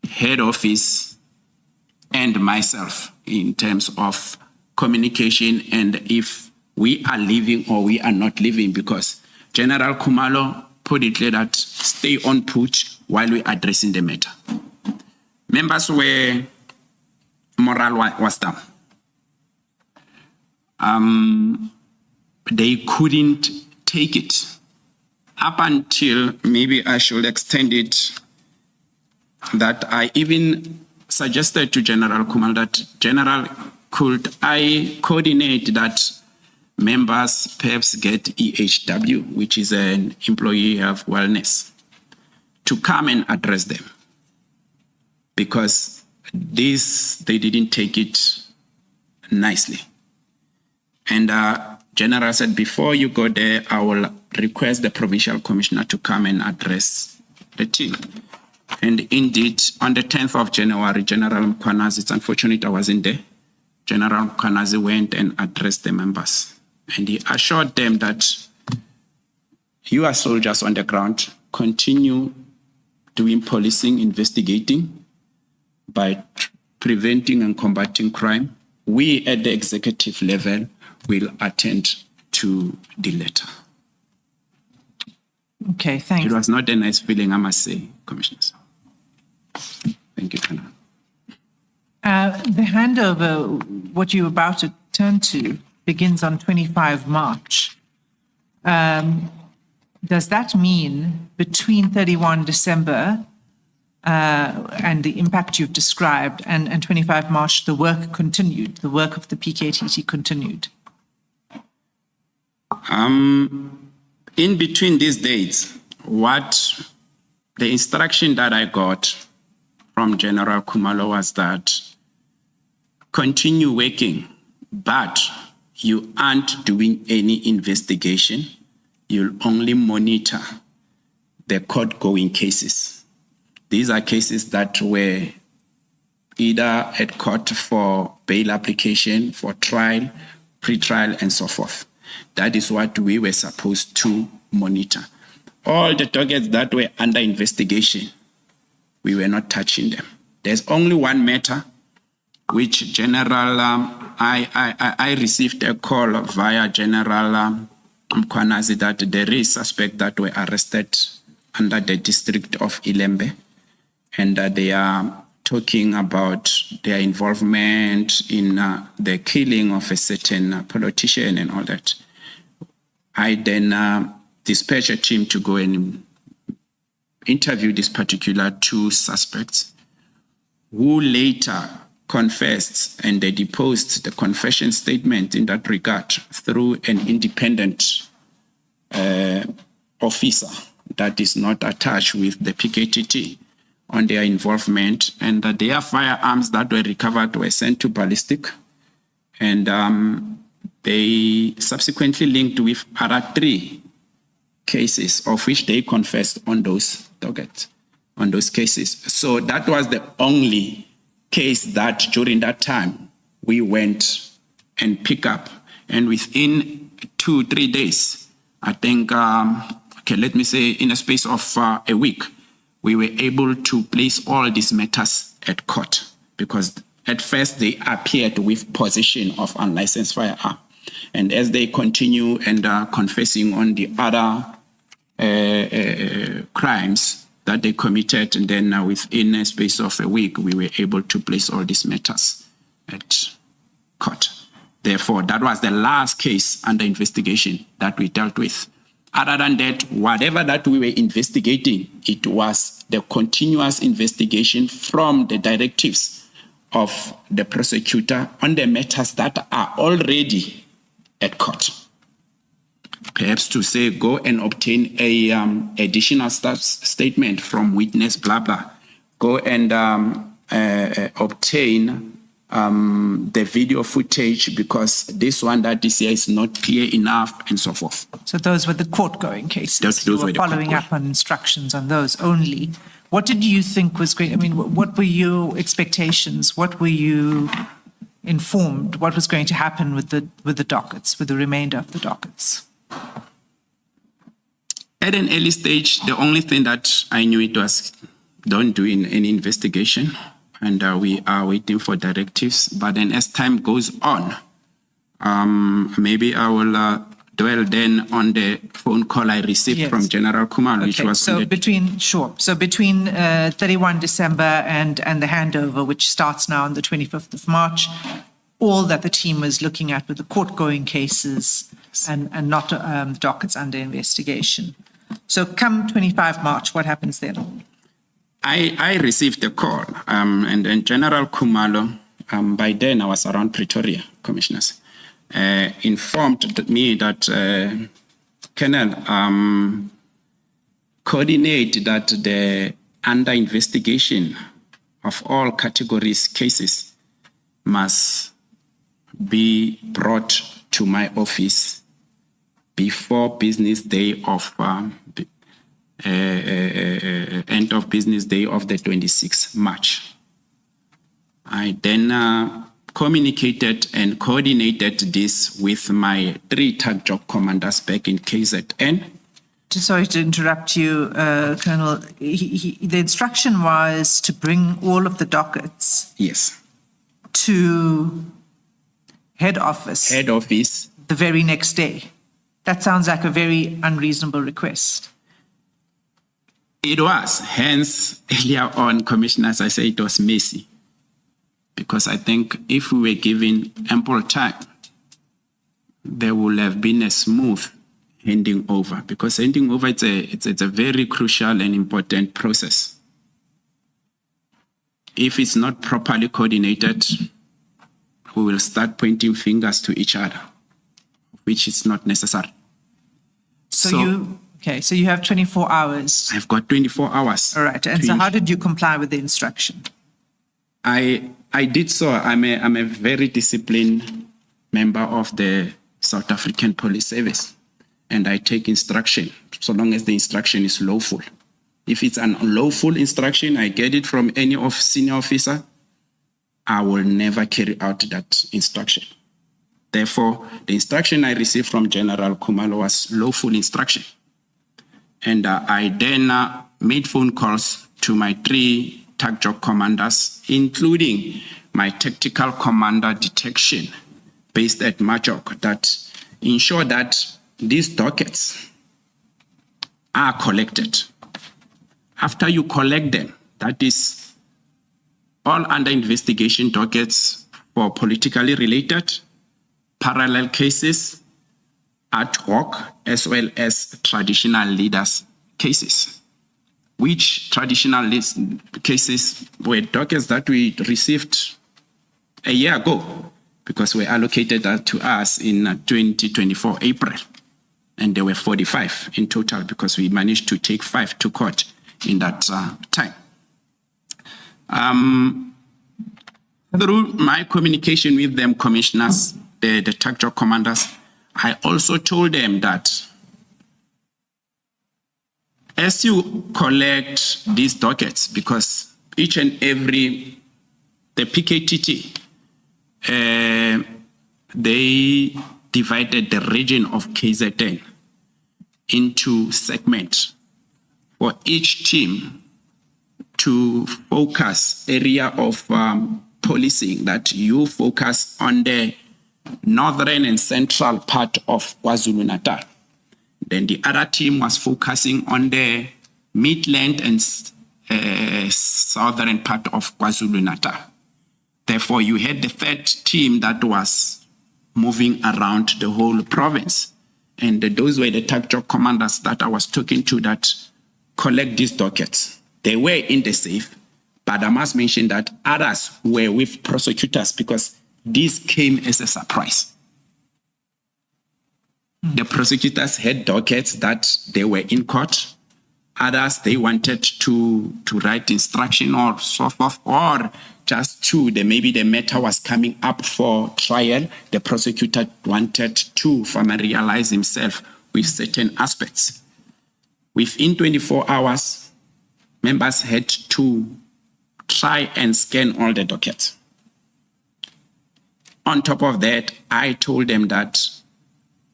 head office and myself in terms of communication and if we are leaving or we are not leaving, because General Khumalo put it clear that stay on put while we are addressing the matter. Members were morale was down. They couldn't take it up until, maybe I should extend it, that I even suggested to General Khumalo that, General, could I coordinate that members perhaps get EHW, which is an employee health wellness, to come and address them, because they didn't take it nicely. And General said, before you go there, I will request the provincial commissioner to come and address the team. And indeed, on the 10th of January, General Mkwanazi, it's unfortunate I wasn't there, General Mkwanazi went and addressed the members. And he assured them that you are soldiers on the ground, continue doing policing, investigating by preventing and combating crime. We at the executive level will attend to the letter. Okay, thanks. It was not a nice feeling, I must say, Commissioners. Thank you, Colonel. The handover, what you're about to turn to, begins on 25 March. Does that mean between 31 December and the impact you've described and 25 March, the work continued, the work of the PKTT continued? In between these dates, what the instruction that I got from General Khumalo was that continue working, but you aren't doing any investigation. You'll only monitor the court-going cases. These are cases that were either at court for bail application, for trial, pre-trial, and so forth. That is what we were supposed to monitor. All the dockets that were under investigation, we were not touching them. There's only one matter which General, I received a call via General Mkwanazi that there is suspect that were arrested under the district of Ilembe, and they are talking about their involvement in the killing of a certain politician and all that. I then dispatched a team to go and interview these particular two suspects, who later confessed, and they deposed the confession statement in that regard through an independent officer that is not attached with the PKTT on their involvement, and that their firearms that were recovered were sent to ballistic, and they subsequently linked with other 3 cases of which they confessed on those dockets, on those cases. So that was the only case that during that time we went and pick up, and within 2-3 days, I think, let me say in a space of a week, we were able to place all these matters at court, because at first they appeared with possession of unlicensed firearm. And as they continue and confessing on the other crimes that they committed, and then within a space of a week, we were able to place all these matters at court. Therefore, that was the last case under investigation that we dealt with. Other than that, whatever that we were investigating, it was the continuous investigation from the directives of the prosecutor on the matters that are already at court. Perhaps to say, go and obtain a additional statement from witness, blah, blah. Go and obtain the video footage, because this one that is here is not clear enough, and so forth. So those were the court-going cases. Those you were were the following up on instructions on those only. What did you think was going? I mean, what were your expectations? What were you informed? What was going to happen with the dockets, with the remainder of the dockets? At an early stage, the only thing that I knew it was don't do any investigation, and we are waiting for directives. But then as time goes on, maybe I will dwell then on the phone call I received Yes. from General Khumalo, which Okay, was so between 31 December and the handover, which starts now on the 25th of March, all that the team was looking at were the court-going cases and not the dockets under investigation. So come 25 March, what happens then? I received a call, and then General Khumalo, by then I was around Pretoria, commissioners, informed me that, Colonel, coordinate that the under investigation of all categories cases must be brought to my office before business day of end of business day of the 26th March. I then communicated and coordinated this with my 3 TAC job commanders back in KZN. Sorry to interrupt you, Colonel. The instruction was to bring all of the dockets Yes, to head office head office. the very next day. That sounds like a very unreasonable request. It was, hence earlier on, commissioners, I say it was messy. Because I think if we were given ample time, there would have been a smooth handing over. Because handing over, it's a very crucial and important process. If it's not properly coordinated, we will start pointing fingers to each other, which is not necessary. So you have 24 hours. I've got 24 hours. All right. And so how did you comply with the instruction? I did so. I'm a very disciplined member of the South African Police Service, and I take instruction so long as the instruction is lawful. If it's an unlawful instruction, I get it from any senior officer, I will never carry out that instruction. Therefore, the instruction I received from General Khumalo was lawful instruction. And I then made phone calls to my 3 TAC job commanders, including my tactical commander detection based at Majok, that ensure that these dockets are collected. After you collect them, that is all under investigation dockets for politically related, parallel cases, ad hoc, as well as traditional leaders cases, which traditional cases were dockets that we received a year ago because we allocated that to us in 2024 April. And there were 45 in total because we managed to take 5 to court in that time. Through my communication with them, commissioners, the TAC job commanders, I also told them that as you collect these dockets, because each and every, the PKTT, they divided the region of KZN into segments for each team to focus area of policing, that you focus on the northern and central part of KwaZulu-Natal. Then the other team was focusing on the midland and southern part of KwaZulu-Natal. Therefore, you had the 3rd team that was moving around the whole province. And those were the TAC job commanders that I was talking to that collect these dockets. They were in the safe, but I must mention that others were with prosecutors because this came as a surprise. The prosecutors had dockets that they were in court. Others, they wanted to write instruction or so forth, or just maybe the matter was coming up for trial. The prosecutor wanted to familiarize himself with certain aspects. Within 24 hours, members had to try and scan all the dockets. On top of that, I told them that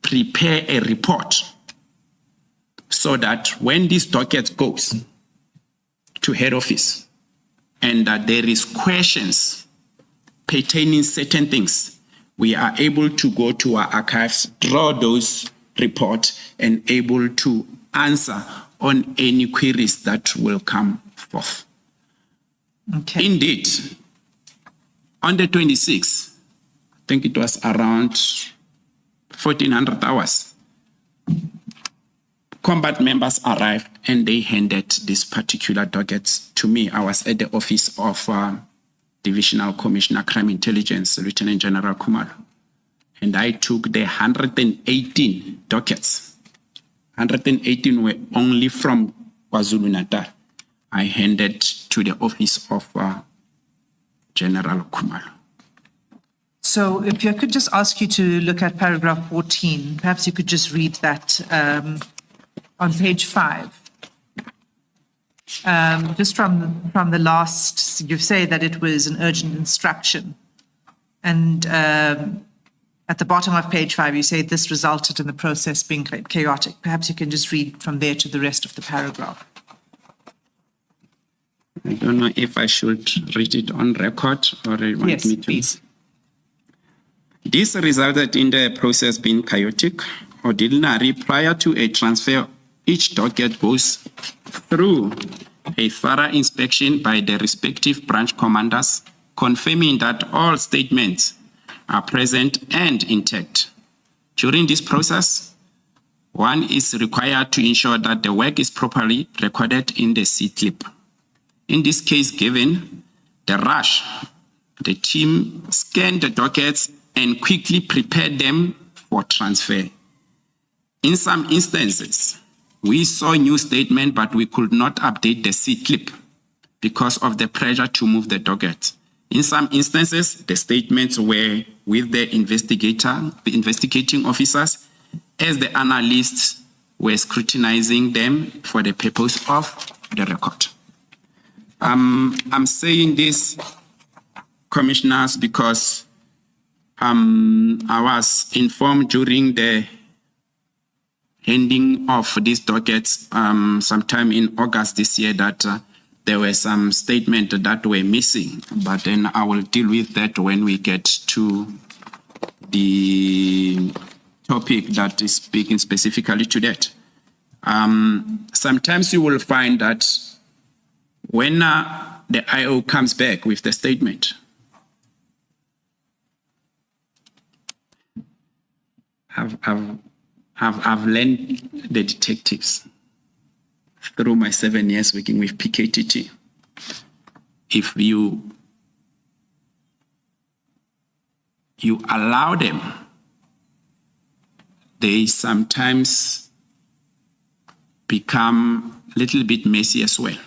prepare a report so that when this docket goes to head office and that there is questions pertaining certain things, we are able to go to our archives, draw those reports, and able to answer on any queries that will come forth. Okay. Indeed, on the 26th, I think it was around 1400 hours, combat members arrived and they handed this particular docket to me. I was at the office of Divisional Commissioner Crime Intelligence, Lieutenant General Khumalo, and I took the 118 dockets. 118 were only from KwaZulu-Natal. I handed to the office of General Khumalo. So if I could just ask you to look at paragraph 14, perhaps you could just read that on page 5. Just from the last, you say that it was an urgent instruction. And at the bottom of page 5, you say this resulted in the process being chaotic. Perhaps you can just read from there to the rest of the paragraph. I don't know if I should read it on record or you want Yes, me to. please. This resulted in the process being chaotic, ordinary. Prior to a transfer, each docket goes through a thorough inspection by the respective branch commanders, confirming that all statements are present and intact. During this process, one is required to ensure that the work is properly recorded in the C-clip. In this case, given the rush, the team scanned the dockets and quickly prepared them for transfer. In some instances, we saw new statement, but we could not update the C-clip because of the pressure to move the docket. In some instances, the statements were with the investigating officers, as the analysts were scrutinizing them for the purpose of the record. I'm saying this, commissioners, because I was informed during the handing of these dockets sometime in August this year that there were some statements that were missing, but then I will deal with that when we get to the topic that is speaking specifically to that. Sometimes you will find that when the IO comes back with the statement, I've learned the detectives through my 7 years working with PKTT. If you allow them, they sometimes become a little bit messy as well,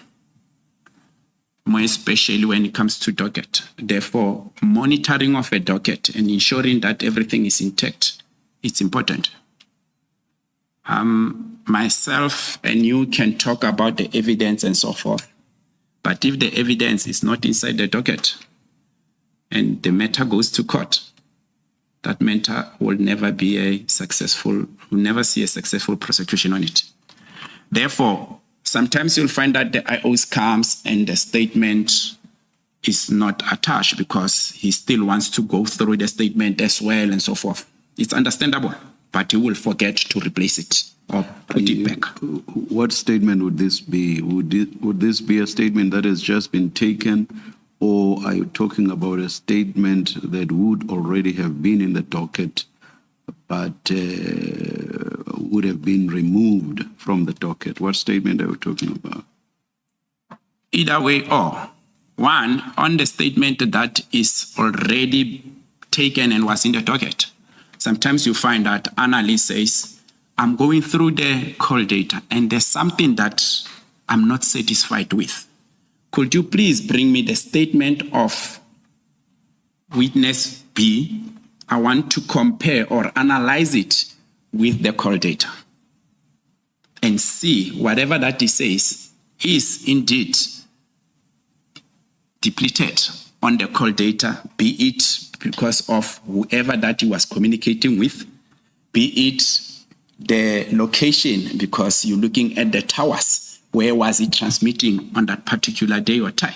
more especially when it comes to docket. Therefore, monitoring of a docket and ensuring that everything is intact, it's important. Myself and you can talk about the evidence and so forth, but if the evidence is not inside the docket and the matter goes to court, that matter will never be we'll never see a successful prosecution on it. Therefore, sometimes you'll find that the IOs comes and the statement is not attached because he still wants to go through the statement as well and so forth. It's understandable, but he will forget to replace it or put it back. What statement would this be? Would this be a statement that has just been taken, or are you talking about a statement that would already have been in the docket but would have been removed from the docket? What statement are we talking about? Either way, or one, on the statement that is already taken and was in the docket. Sometimes you find that analyst says, I'm going through the call data and there's something that I'm not satisfied with. Could you please bring me the statement of witness B? I want to compare or analyze it with the call data and see whatever that he says is indeed depleted on the call data, be it because of whoever that he was communicating with, be it the location, because you're looking at the towers. Where was it transmitting on that particular day or time?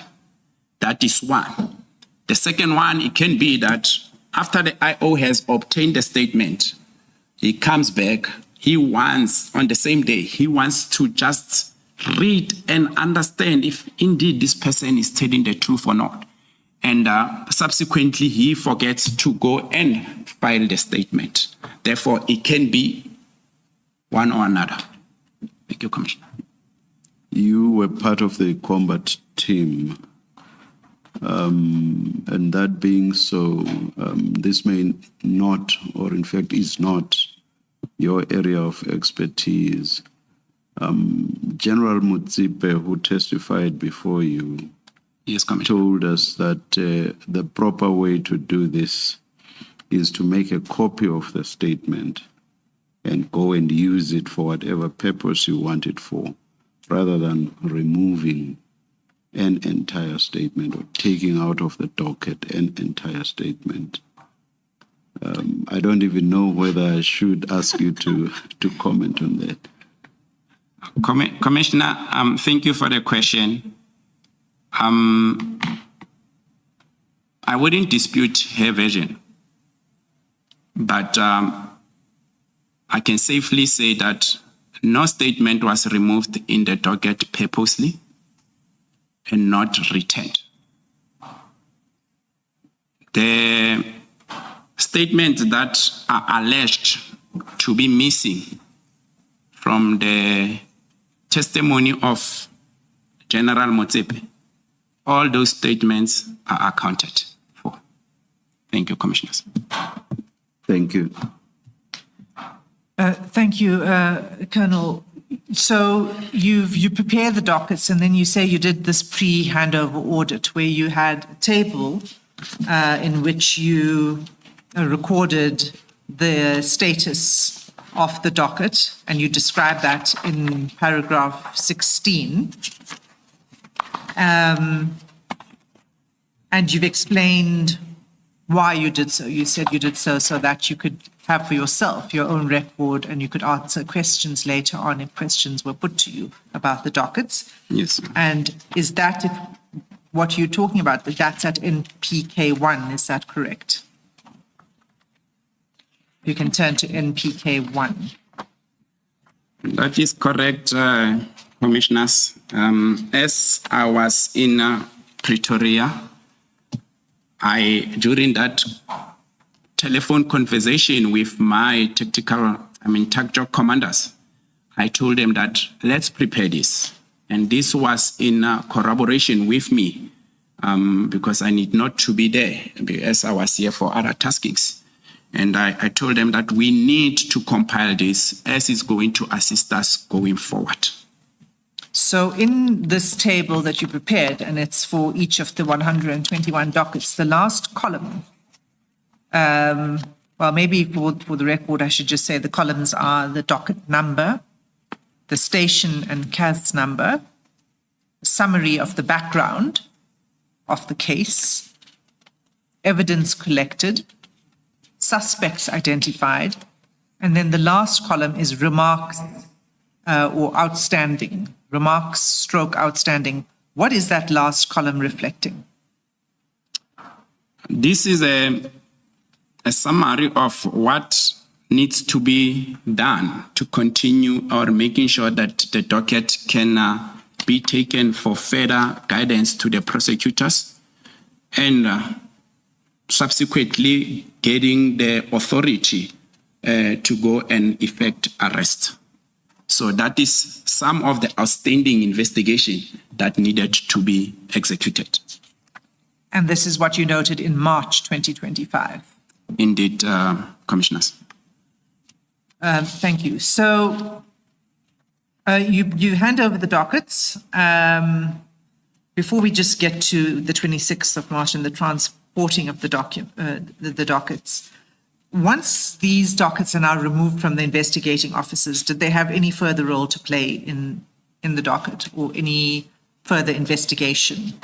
That is one. The second one, it can be that after the IO has obtained the statement, he comes back, he wants, on the same day, he wants to just read and understand if indeed this person is telling the truth or not. And subsequently, he forgets to go and file the statement. Therefore, it can be one or another. Thank you, Commissioner. You were part of the combat team. And that being so, this may not, or in fact is not, your area of expertise. General Mutsipe, who testified before you, Yes, Commissioner. told us that the proper way to do this is to make a copy of the statement and go and use it for whatever purpose you want it for, rather than removing an entire statement or taking out of the docket an entire statement. I don't even know whether I should ask you to comment on that. Commissioner, thank you for the question. I wouldn't dispute her version, but I can safely say that no statement was removed in the docket purposely and not returned. The statements that are alleged to be missing from the testimony of General Motsepe, all those statements are accounted for. Thank you, Commissioners. Thank you. Thank you, Colonel. So you prepare the dockets, and then you say you did this pre-handover audit where you had a table in which you recorded the status of the docket, and you describe that in paragraph 16. And you've explained why you did so. You said you did so that you could have for yourself your own record and you could answer questions later on if questions were put to you about the dockets. Yes. And is that what you're talking about? That's at NPK1, is that correct? You can turn to NPK1. That is correct, Commissioners. As I was in Pretoria, during that telephone conversation with my tactical commanders, I told them that let's prepare this. And this was in corroboration with me because I need not to be there as I was here for other taskings. And I told them that we need to compile this as it's going to assist us going forward. So in this table that you prepared, and it's for each of the 121 dockets, the last column, well, maybe for the record, I should just say the columns are the docket number, the station and CAS number, a summary of the background of the case, evidence collected, suspects identified, and then the last column is remarks or outstanding. Remarks stroke outstanding. What is that last column reflecting? This is a summary of what needs to be done to continue or making sure that the docket can be taken for further guidance to the prosecutors and subsequently getting the authority to go and effect arrest. So that is some of the outstanding investigation that needed to be executed. And this is what you noted in March 2025. Indeed, Commissioners. Thank you. So you hand over the dockets. Before we just get to the 26th of March and the transporting of the dockets, once these dockets are now removed from the investigating officers, did they have any further role to play in the docket or any further investigation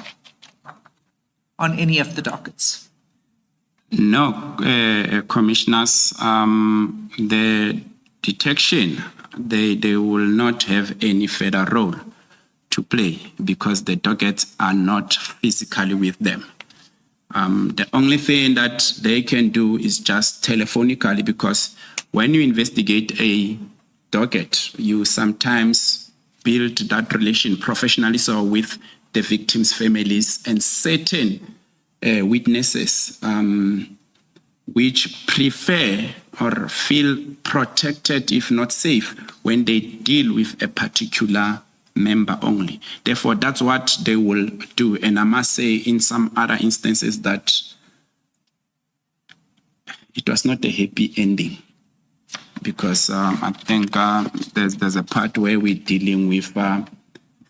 on any of the dockets? No, Commissioners. The detection, they will not have any further role to play because the dockets are not physically with them. The only thing that they can do is just telephonically, because when you investigate a docket, you sometimes build that relation professionally, so with the victims' families and certain witnesses which prefer or feel protected, if not safe, when they deal with a particular member only. Therefore, that's what they will do. And I must say, in some other instances, that it was not a happy ending, because I think there's a part where we're dealing with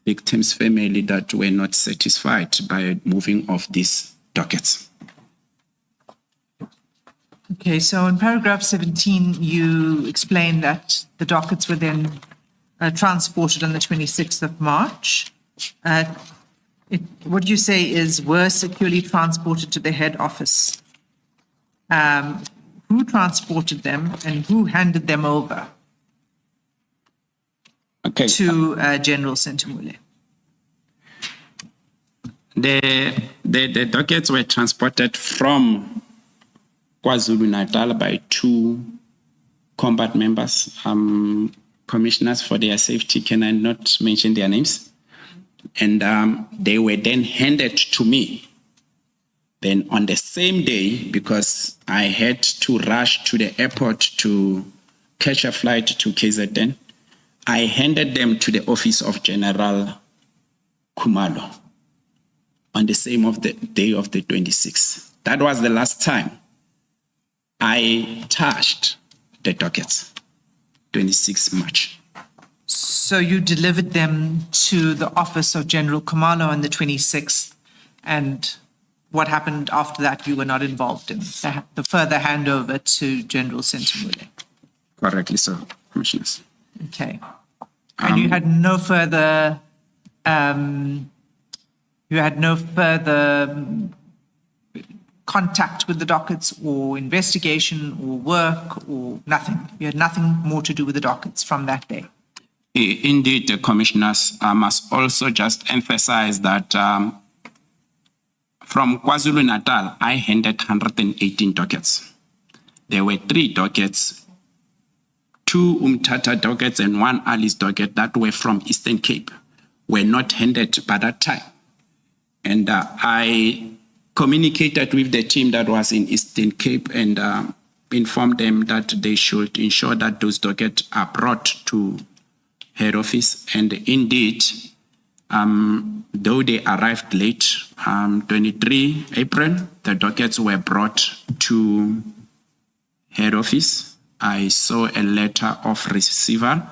victims' family that were not satisfied by moving off these dockets. Okay, so in paragraph 17, you explained that the dockets were then transported on the 26th of March. What you say is were securely transported to the head office. Who transported them and who handed them over to General Sentimule? The dockets were transported from KwaZulu-Natal by 2 combat members, commissioners for their safety. Can I not mention their names? And they were then handed to me. Then on the same day, because I had to rush to the airport to catch a flight to KZN, I handed them to the office of General Khumalo on the same of the day of the 26th. That was the last time I touched the dockets, 26 March. So you delivered them to the office of General Khumalo on the 26th, and what happened after that you were not involved in, the further handover to General Sentimule? Correctly so, Commissioners. Okay. And you had no further, contact with the dockets or investigation or work or nothing? You had nothing more to do with the dockets from that day? Indeed, the Commissioners, I must also just emphasize that from KwaZulu-Natal, I handed 118 dockets. There were 3 dockets, 2 Umtata dockets and 1 Alice docket that were from Eastern Cape, were not handed by that time. And I communicated with the team that was in Eastern Cape and informed them that they should ensure that those dockets are brought to head office. And indeed, though they arrived late, 23 April, the dockets were brought to head office. I saw a letter of receival,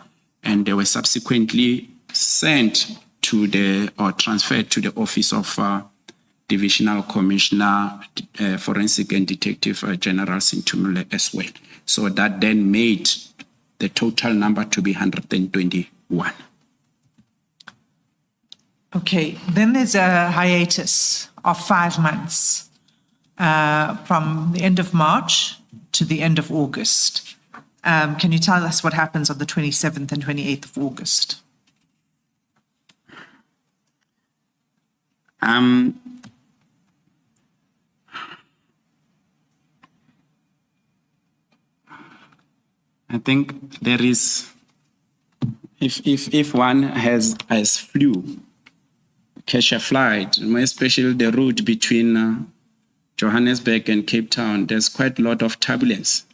and they were subsequently sent to or transferred to the office of Divisional Commissioner, Forensic and Detective General Sentimule as well. So that then made the total number to be 121. Okay, then there's a hiatus of 5 months from the end of March to the end of August. Can you tell us what happens on the 27th and 28th of August? I think there is, if one has flew, catch a flight, especially the route between Johannesburg and Cape Town, there's quite a lot of turbulence.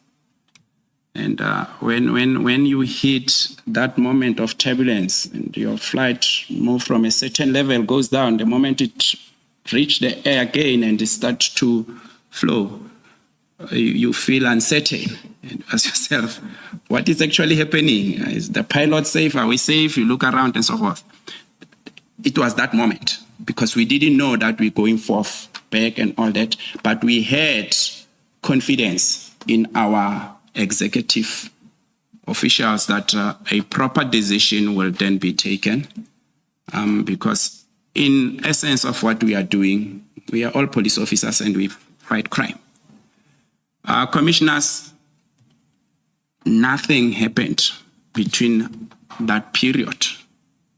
And when you hit that moment of turbulence and your flight move from a certain level, goes down, the moment it reaches the air again and it starts to flow, you feel uncertain. And ask yourself, what is actually happening? Is the pilot safe? Are we safe? You look around and so forth. It was that moment, because we didn't know that we're going forth, back and all that, but we had confidence in our executive officials that a proper decision will then be taken, because in essence of what we are doing, we are all police officers and we fight crime. Commissioners, nothing happened between that period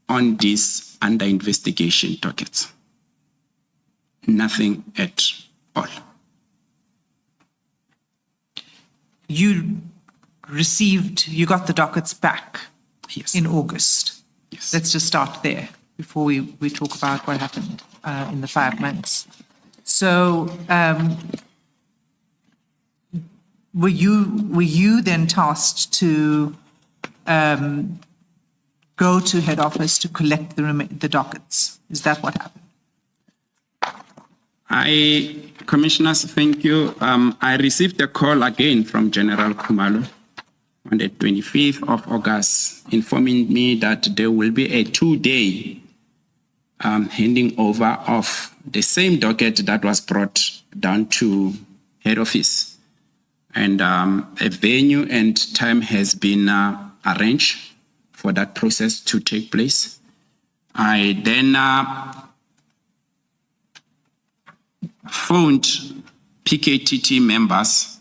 on these under investigation dockets. Nothing at all. You got the dockets back Yes. in August. Yes. Let's just start there before we talk about what happened in the 5 months. So were you then tasked to go to head office to collect the dockets? Is that what happened? Commissioners, thank you. I received a call again from General Khumalo on the 25th of August, informing me that there will be a 2-day handing over of the same docket that was brought down to head office. And a venue and time has been arranged for that process to take place. I then phoned PKTT members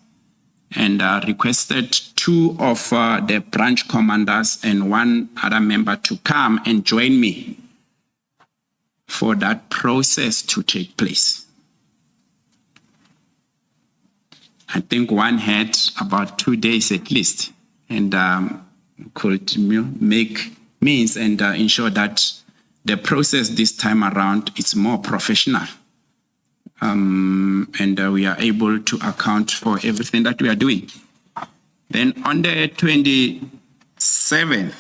and requested 2 of the branch commanders and 1 other member to come and join me for that process to take place. I think one had about 2 days at least, and could make means and ensure that the process this time around is more professional. And we are able to account for everything that we are doing. Then on the 27th,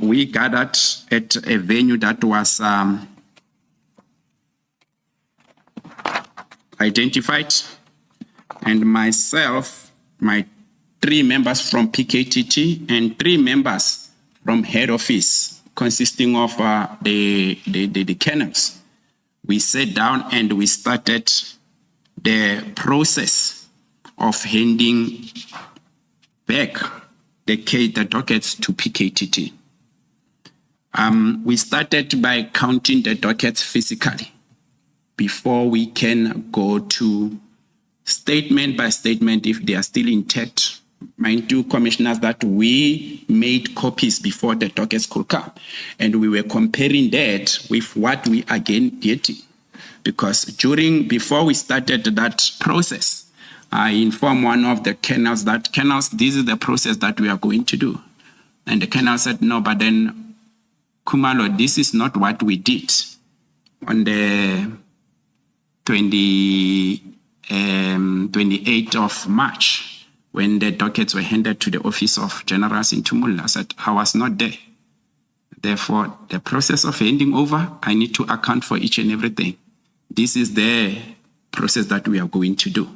we gathered at a venue that was identified, and myself, my 3 members from PKTT and 3 members from head office, consisting of the colonels. We sat down and we started the process of handing back the dockets to PKTT. We started by counting the dockets physically before we can go to statement by statement if they are still intact. Mind you, commissioners, that we made copies before the dockets could come, and we were comparing that with what we are getting. Because before we started that process, I informed one of the colonels that, colonels, this is the process that we are going to do. And the colonel said, no, but then, Khumalo, this is not what we did on the 28th of March, when the dockets were handed to the office of generals in Tumula. I said, I was not there. Therefore, the process of handing over, I need to account for each and everything. This is the process that we are going to do.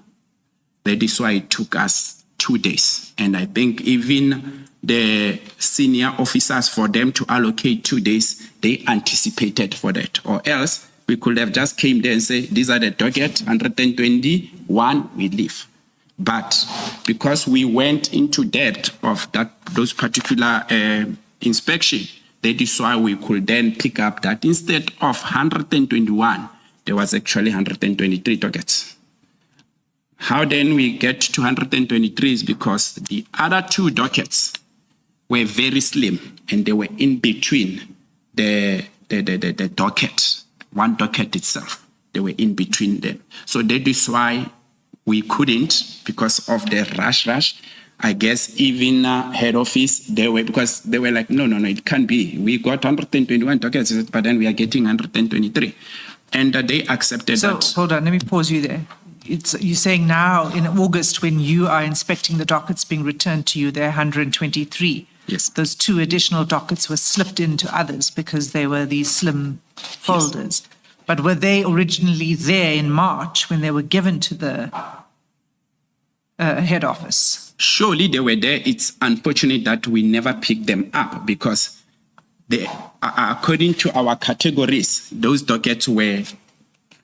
That is why it took us 2 days. And I think even the senior officers, for them to allocate 2 days, they anticipated for that. Or else we could have just came there and say, these are the docket, 121, we leave. But because we went into depth of those particular inspection, that is why we could then pick up that instead of 121, there was actually 123 dockets. How then we get to 123 is because the other 2 dockets were very slim and they were in between the docket, one docket itself. They were in between them. So that is why we couldn't, because of the rush. I guess even head office, because they were like, no, it can't be. We got 121 dockets, but then we are getting 123. And they accepted that. So hold on, let me pause you there. You're saying now in August, when you are inspecting the dockets being returned to you, there are 123. Yes. Those 2 additional dockets were slipped into others because they were these slim folders. Yes. But were they originally there in March when they were given to the head office? Surely they were there. It's unfortunate that we never picked them up because according to our categories, those dockets were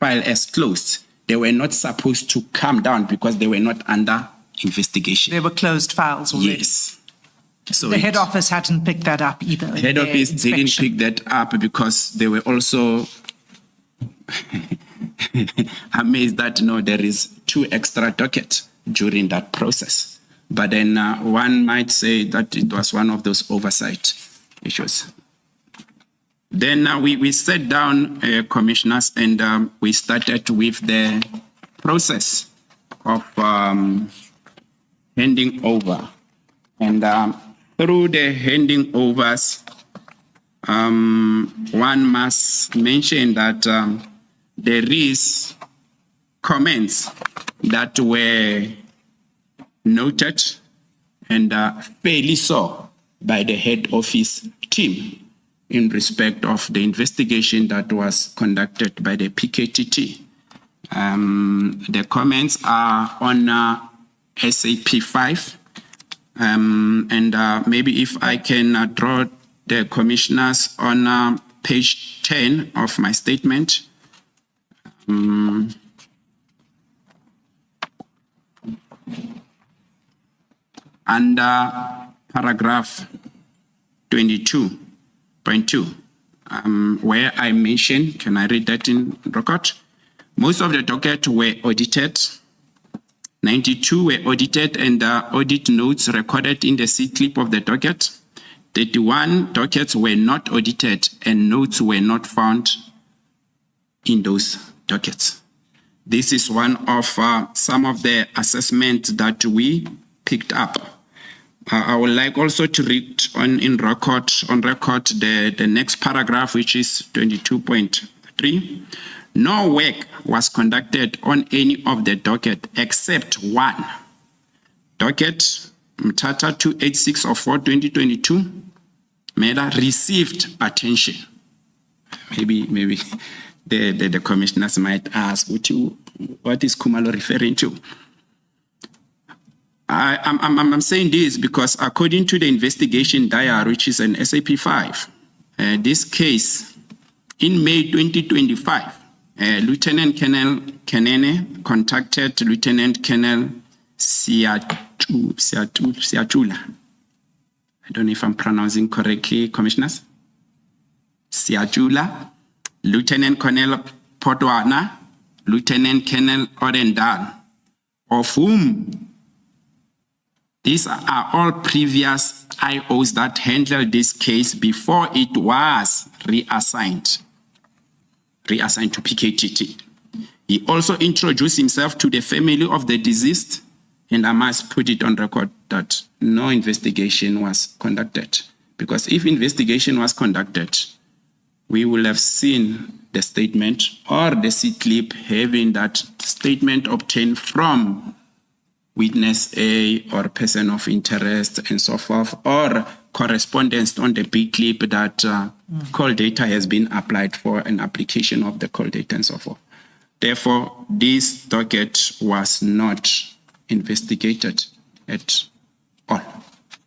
filed as closed. They were not supposed to come down because they were not under investigation. They were closed files already. Yes. So the head office hadn't picked that up either. Head office didn't pick that up because they were also amazed that there is 2 extra dockets during that process. But then one might say that it was one of those oversight issues. Then we sat down, commissioners, and we started with the process of handing over. And through the handing overs, one must mention that there is comments that were noted and fairly so by the head office team in respect of the investigation that was conducted by the PKTT. The comments are on SAP 5. And maybe if I can draw the commissioners on page 10 of my statement. Under paragraph 22.2, where I mentioned, can I read that in record? Most of the docket were audited. 92 were audited and audit notes recorded in the C-clip of the docket. 31 dockets were not audited and notes were not found in those dockets. This is one of some of the assessments that we picked up. I would like also to read on record the next paragraph, which is 22.3. No work was conducted on any of the docket except one. Docket Mtata 286/4/2022 matter received attention. Maybe the commissioners might ask, what is Khumalo referring to? I'm saying this because according to the investigation diary, which is an SAP 5, this case in May 2025, Lieutenant Colonel Kenene contacted Lieutenant Colonel Siachula. I don't know if I'm pronouncing correctly, commissioners. Siachula, Lieutenant Colonel Potwana, Lieutenant Colonel Orendan, of whom these are all previous IOs that handled this case before it was reassigned to PKTT. He also introduced himself to the family of the deceased, and I must put it on record that no investigation was conducted. Because if investigation was conducted, we will have seen the statement or the C-clip having that statement obtained from witness A or person of interest and so forth, or correspondence on the B-clip that call data has been applied for an application of the call data and so forth. Therefore, this docket was not investigated at all.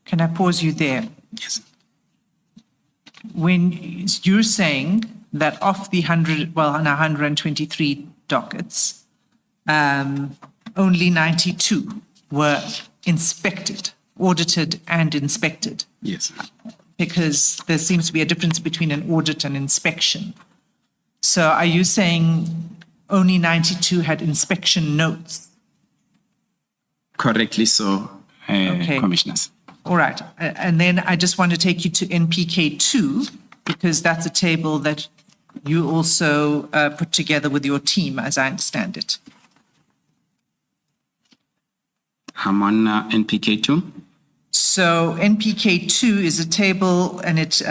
Can I pause you there? Yes. When you're saying that of the 123 dockets, only 92 were inspected, audited and inspected. Yes. Because there seems to be a difference between an audit and inspection. So are you saying only 92 had inspection notes? Correctly so, Okay. commissioners. All right. And then I just want to take you to NPK2, because that's a table that you also put together with your team, as I understand it. I'm on NPK2. So NPK2 is a table and it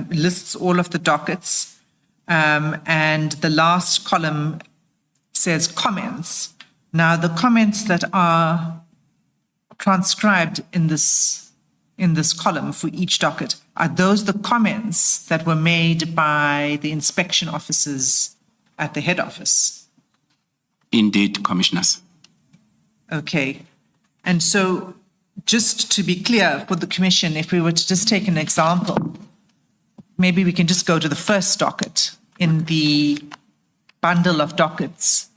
lists all of the dockets. And the last column says comments. Now, the comments that are transcribed in this column for each docket, are those the comments that were made by the inspection officers at the head office? Indeed, commissioners. Okay. And so just to be clear for the commission, if we were to just take an example, maybe we can just go to the first docket in the bundle of dockets,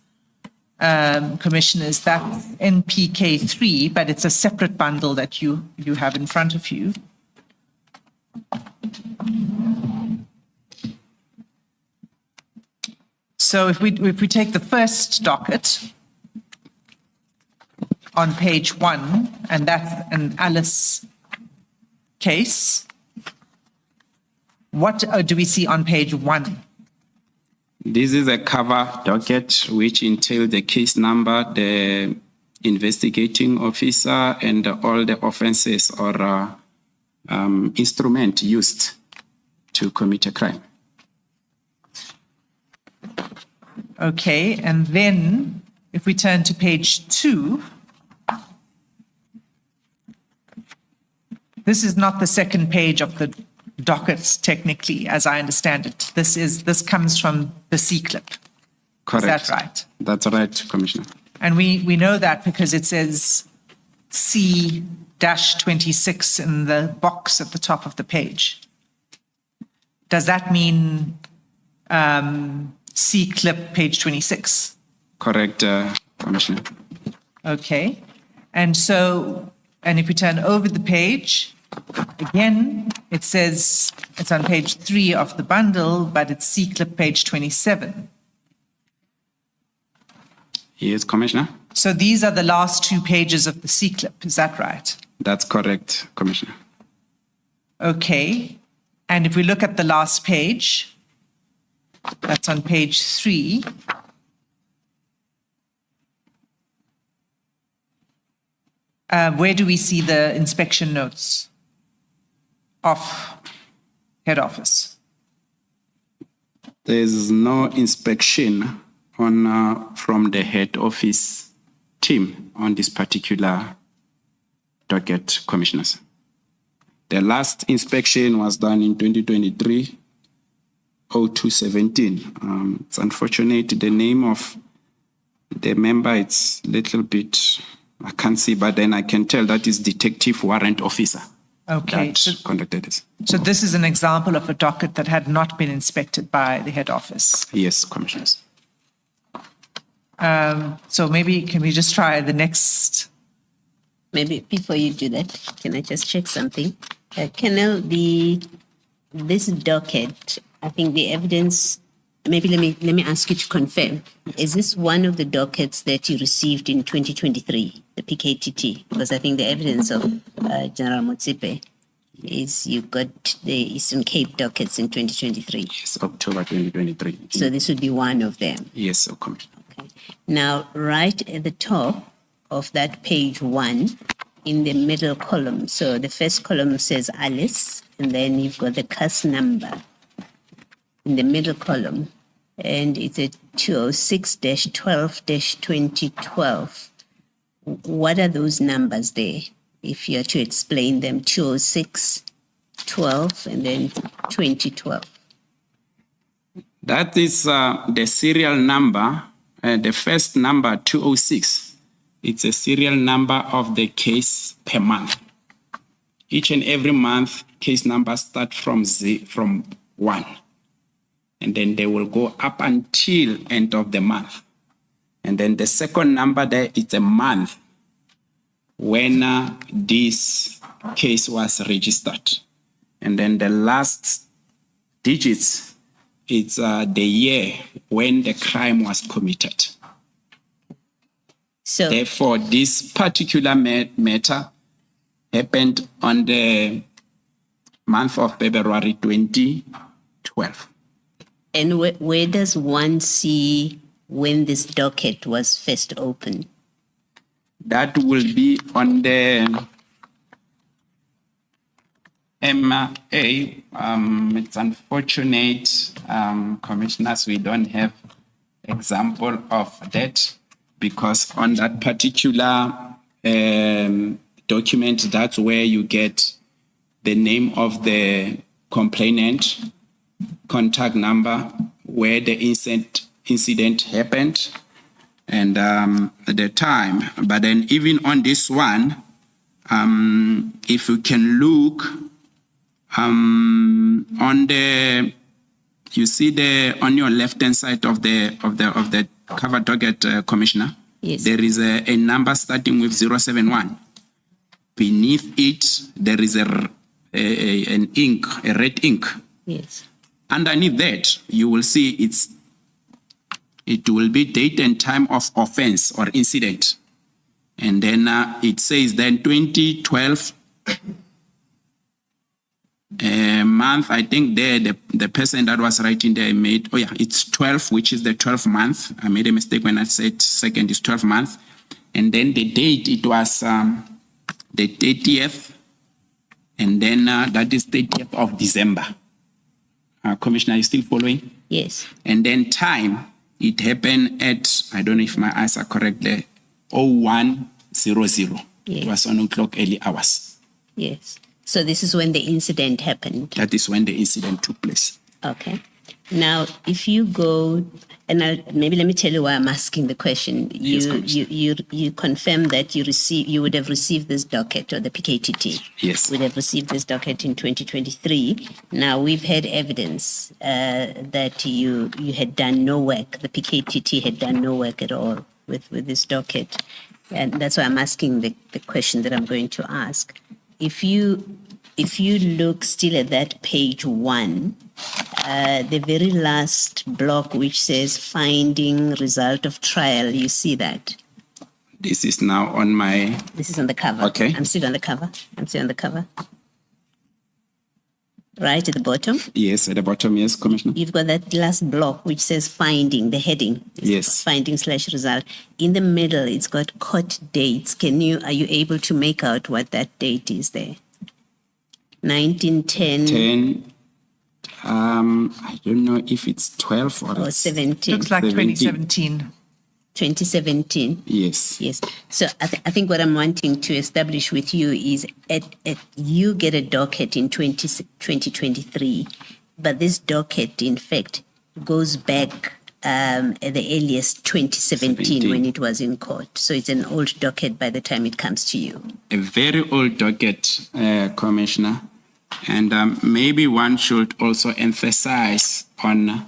commissioners, that's NPK3, but it's a separate bundle that you have in front of you. So if we take the first docket on page 1, and that's an Alice case. What do we see on page 1? This is a cover docket which entails the case number, the investigating officer, and all the offenses or instrument used to commit a crime. Okay, and then if we turn to page 2, this is not the second page of the docket technically, as I understand it. This comes from the C clip. Correct. Is that right? That's right, Commissioner. And we know that because it says C-26 in the box at the top of the page. Does that mean C clip page 26? Correct, Commissioner. Okay. And if we turn over the page, again, it says it's on page 3 of the bundle, but it's C clip page 27. Yes, Commissioner. So these are the last 2 pages of the C clip, is that right? That's correct, Commissioner. Okay. And if we look at the last page, that's on page 3. Where do we see the inspection notes of head office? There's no inspection on from the head office team on this particular docket, Commissioners. The last inspection was done in 2023-02-17. It's unfortunate the name of the member, it's a little bit, I can't see, but then I can tell that is Detective Warrant Officer. Okay. That conducted this. So this is an example of a docket that had not been inspected by the head office. Yes, Commissioners. So maybe can we just try the next? Maybe before you do that, can I just check something? Colonel, this docket, I think the evidence, maybe let me ask you to confirm. Is this one of the dockets that you received in 2023, the PKTT? Because I think the evidence of General Motsipe is you got the Eastern Cape dockets in 2023. Yes, October 2023. So this would be one of them. Yes, Commissioner. Okay. Now, right at the top of that page 1, in the middle column, so the first column says Alice, and then you've got the case number in the middle column, and it's a 206-12-2012. What are those numbers there? If you are to explain them, 206, 12, and then 2012. That is the serial number, the first number, 206. It's a serial number of the case per month. Each and every month, case numbers start from 1. And then they will go up until end of the month. And then the second number there is a month when this case was registered. And then the last digits, it's the year when the crime was committed. So, therefore, this particular matter happened on the month of February 2012. and where does one see when this docket was first opened? That will be on the MA. It's unfortunate, Commissioners, we don't have example of that, because on that particular document, that's where you get the name of the complainant, contact number, where the incident happened, and the time. But then even on this one, if you can look on the, you see on your left-hand side of the cover docket, Commissioner. Yes. There is a number starting with 071. Beneath it, there is an ink, a red ink. Yes. Underneath that, you will see it will be date and time of offense or incident. And then it says then 2012 month, I think there the person that was writing there made, it's 12, which is the 12th month. I made a mistake when I said second is 12th month. And then the date, it was the 30th. And then that is 30th of December. Commissioner, are you still following? Yes. And then time, it happened at, I don't know if my eyes are correct there, 0100. Yes. It was on o'clock early hours. Yes. So this is when the incident happened. That is when the incident took place. Okay. Now, if you go, and maybe let me tell you why I'm asking the question. Yes, You confirm that you would have received this docket, or the PKTT. Yes. Would have received this docket in 2023. Now, we've had evidence that you had done no work. The PKTT had done no work at all with this docket. And that's why I'm asking the question that I'm going to ask. If you look still at that page 1, the very last block which says finding result of trial, you see that? This is now on my... This is on the cover. Okay. I'm still on the cover. Right at the bottom? Yes, at the bottom, yes, Commissioner. You've got that last block which says finding, the heading. Yes. Finding/result. In the middle, it's got court dates. Are you able to make out what that date is there? 1910 I don't know if it's 12 or 17. Looks like 2017. 2017. Yes. Yes. So I think what I'm wanting to establish with you is you get a docket in 2023, but this docket, in fact, goes back at the earliest 2017 when it was in court. So it's an old docket by the time it comes to you. A very old docket, Commissioner. And maybe one should also emphasize on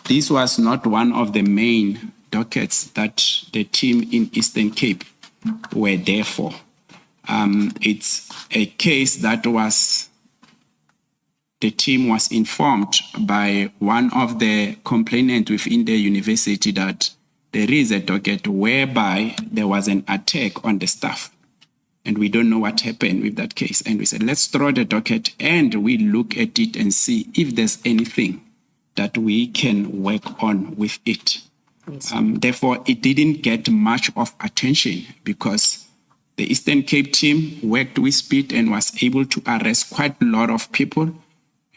this was not one of the main dockets that the team in Eastern Cape were there for. It's a case that the team was informed by one of the complainants within the university that there is a docket whereby there was an attack on the staff. And we don't know what happened with that case. And we said, let's throw the docket and we look at it and see if there's anything that we can work on with it. Yes. Therefore, it didn't get much of attention because the Eastern Cape team worked with speed and was able to arrest quite a lot of people.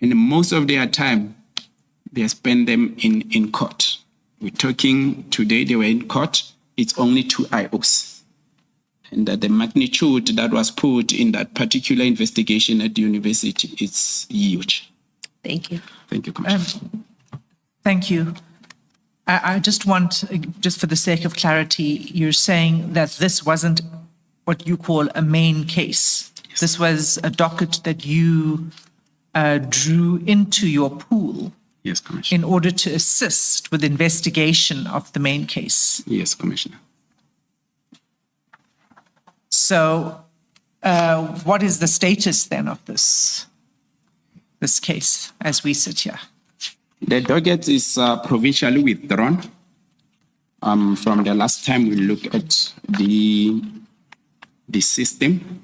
And most of their time, they spend them in court. We're talking today, they were in court. It's only 2 IOs. And that the magnitude that was put in that particular investigation at the university is huge. Thank you. Thank you, Commissioner. Thank you. I just want, just for the sake of clarity, you're saying that this wasn't what you call a main case. Yes. This was a docket that you drew into your pool Yes, Commissioner. in order to assist with investigation of the main case. Yes, Commissioner. So what is the status then of this case as we sit here? The docket is provincially withdrawn. From the last time we looked at the system.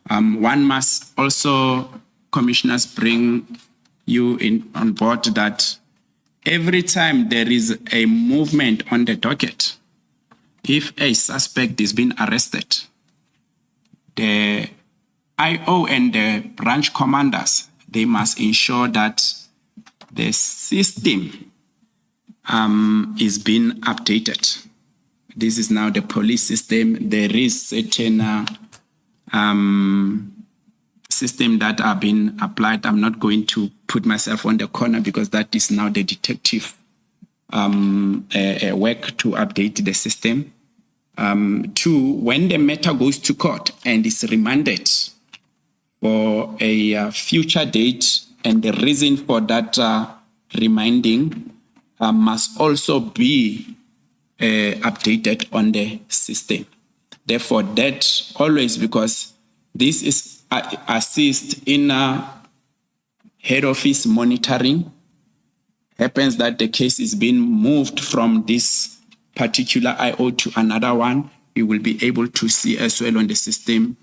One must also, commissioners, bring you on board that every time there is a movement on the docket, if a suspect is being arrested, the IO and the branch commanders, they must ensure that the system is being updated. This is now the police system. There is certain system that are being applied. I'm not going to put myself on the corner because that is now the detective work to update the system. 2, when the matter goes to court and is remanded for a future date, and the reason for that reminding must also be updated on the system. Therefore, that always, because this is assist in head office monitoring, happens that the case is being moved from this particular IO to another one. you will be able to see as well on the system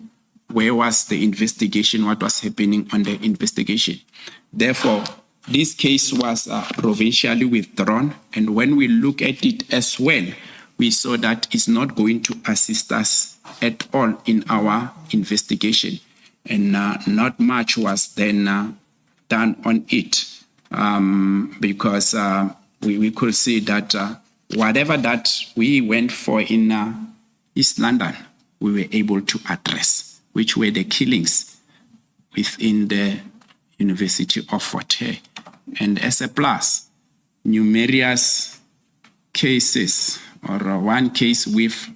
where was the investigation, what was happening on the investigation. Therefore, this case was provincially withdrawn, and when we look at it as well, we saw that it's not going to assist us at all in our investigation, and not much was then done on it, because we could see that whatever that we went for in East London, we were able to address, which were the killings within the University of Fort Hare. And as a plus, numerous cases, or one case with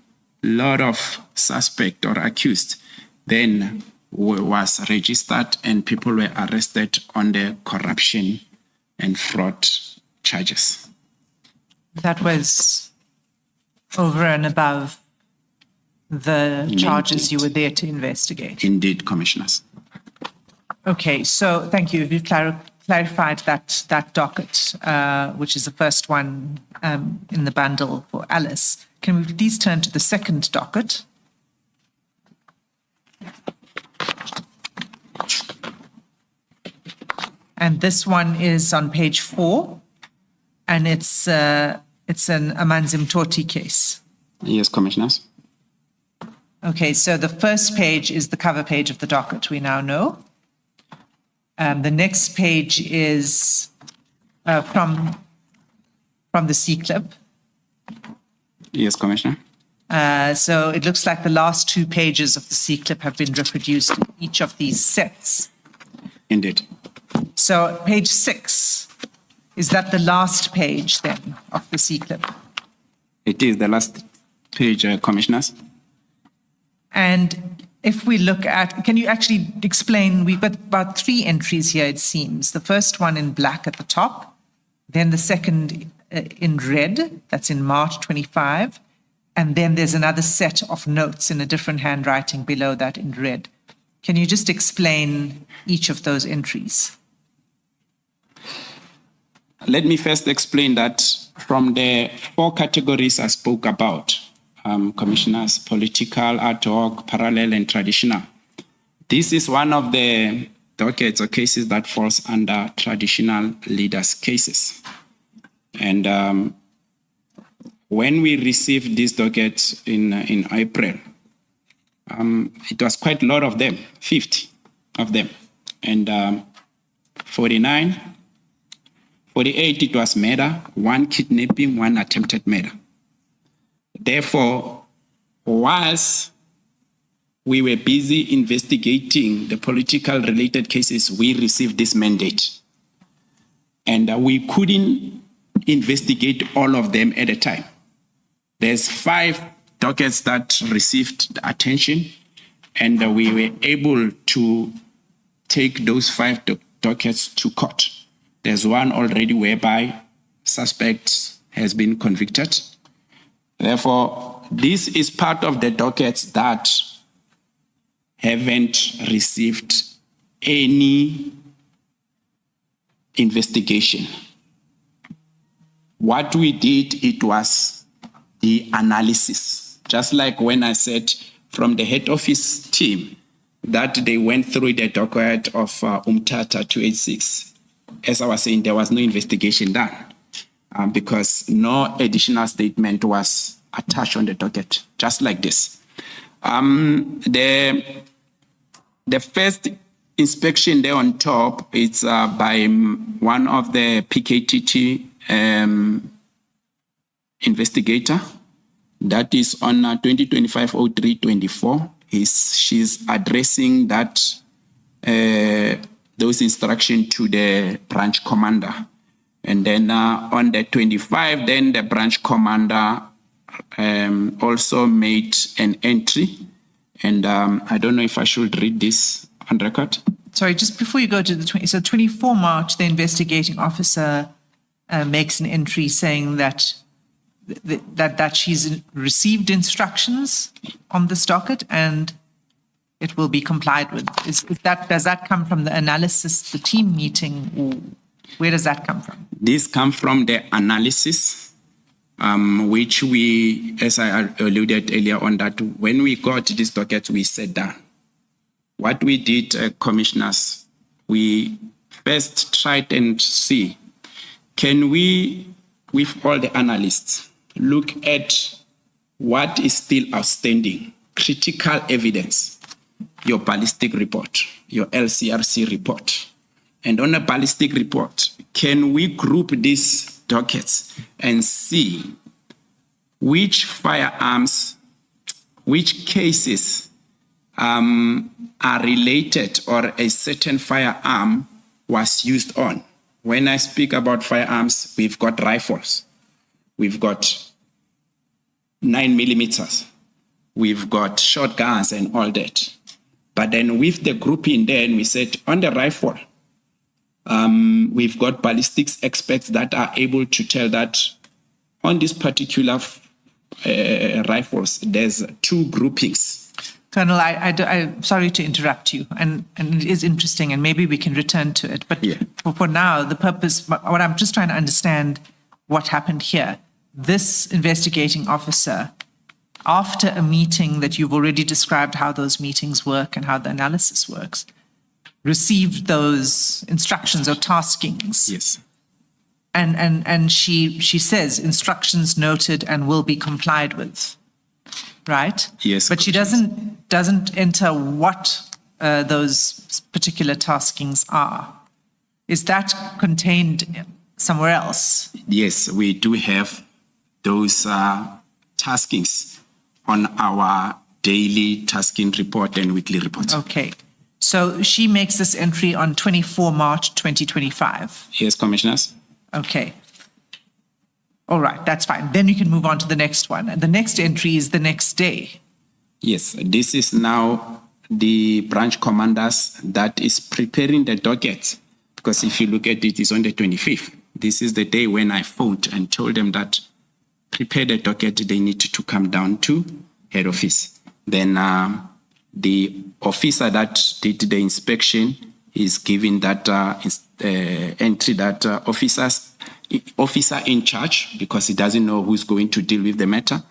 a lot of suspect or accused, then was registered and people were arrested on the corruption and fraud charges. That was over and above the charges you were there to investigate. Indeed, Commissioners. Okay, so thank you. You've clarified that docket, which is the first one in the bundle for Alice. Can we please turn to the second docket? And this one is on page 4, and it's an Amanzim Toti case. Yes, Commissioners. Okay, so the first page is the cover page of the docket, we now know. The next page is from the C-clip. Yes, Commissioner. So it looks like the last 2 pages of the C-clip have been reproduced in each of these sets. Indeed. So page 6, is that the last page then of the C-clip? It is the last page, Commissioners. And if we look at, can you actually explain, we've got about 3 entries here, it seems. The first one in black at the top, then the second in red, that's in March 25, and then there's another set of notes in a different handwriting below that in red. Can you just explain each of those entries? Let me first explain that from the 4 categories I spoke about, Commissioners, political, ad hoc, parallel, and traditional. This is one of the dockets or cases that falls under traditional leaders cases. And when we received this docket in April, it was quite a lot of them, 50 of them. And 48, it was murder, 1 kidnapping, 1 attempted murder. Therefore, whilst we were busy investigating the political related cases, we received this mandate. And we couldn't investigate all of them at a time. There's 5 dockets that received attention, and we were able to take those 5 dockets to court. There's one already whereby suspect has been convicted. Therefore, this is part of the dockets that haven't received any investigation. What we did, it was the analysis. Just like when I said from the head office team that they went through the docket of Umtata 286. As I was saying, there was no investigation done because no additional statement was attached on the docket, just like this. The first inspection there on top, it's by one of the PKTT investigator. That is on 2025-03-24. She's addressing that those instructions to the branch commander. And then on the 25, then the branch commander also made an entry. And I don't know if I should read this on record. Sorry, just before you go to the 20, so 24 March, the investigating officer makes an entry saying that she's received instructions on this docket and it will be complied with. Does that come from the analysis, the team meeting, or where does that come from? This comes from the analysis which we, as I alluded earlier on, that when we got these dockets, we sat down. What we did, commissioners, we first tried and see, can we, with all the analysts, look at what is still outstanding, critical evidence, your ballistic report, your LCRC report. And on a ballistic report, can we group these dockets and see which firearms, which cases are related or a certain firearm was used on? When I speak about firearms, we've got rifles, we've got 9mm, we've got shotguns and all that. But then with the grouping then we said on the rifle, we've got ballistics experts that are able to tell that on this particular rifles, there's two groupings. Colonel, I'm sorry to interrupt you, and it is interesting, and maybe we can return to it. But for now, the purpose, what I'm just trying to understand what happened here. This investigating officer, after a meeting that you've already described how those meetings work and how the analysis works, received those instructions or taskings. Yes. And she says instructions noted and will be complied with, right? Yes. But she doesn't enter what those particular taskings are. Is that contained somewhere else? Yes, we do have those taskings on our daily tasking report and weekly report. Okay. So she makes this entry on 24 March 2025. Yes, commissioners. Okay. All right, that's fine. Then you can move on to the next one. And the next entry is the next day. Yes, this is now the branch commanders that is preparing the docket. Because if you look at it, it's on the 25th. This is the day when I phoned and told them that prepare the docket, they need to come down to head office. Then the officer that did the inspection is giving that entry that officer in charge, because he doesn't know who's going to deal with the matter.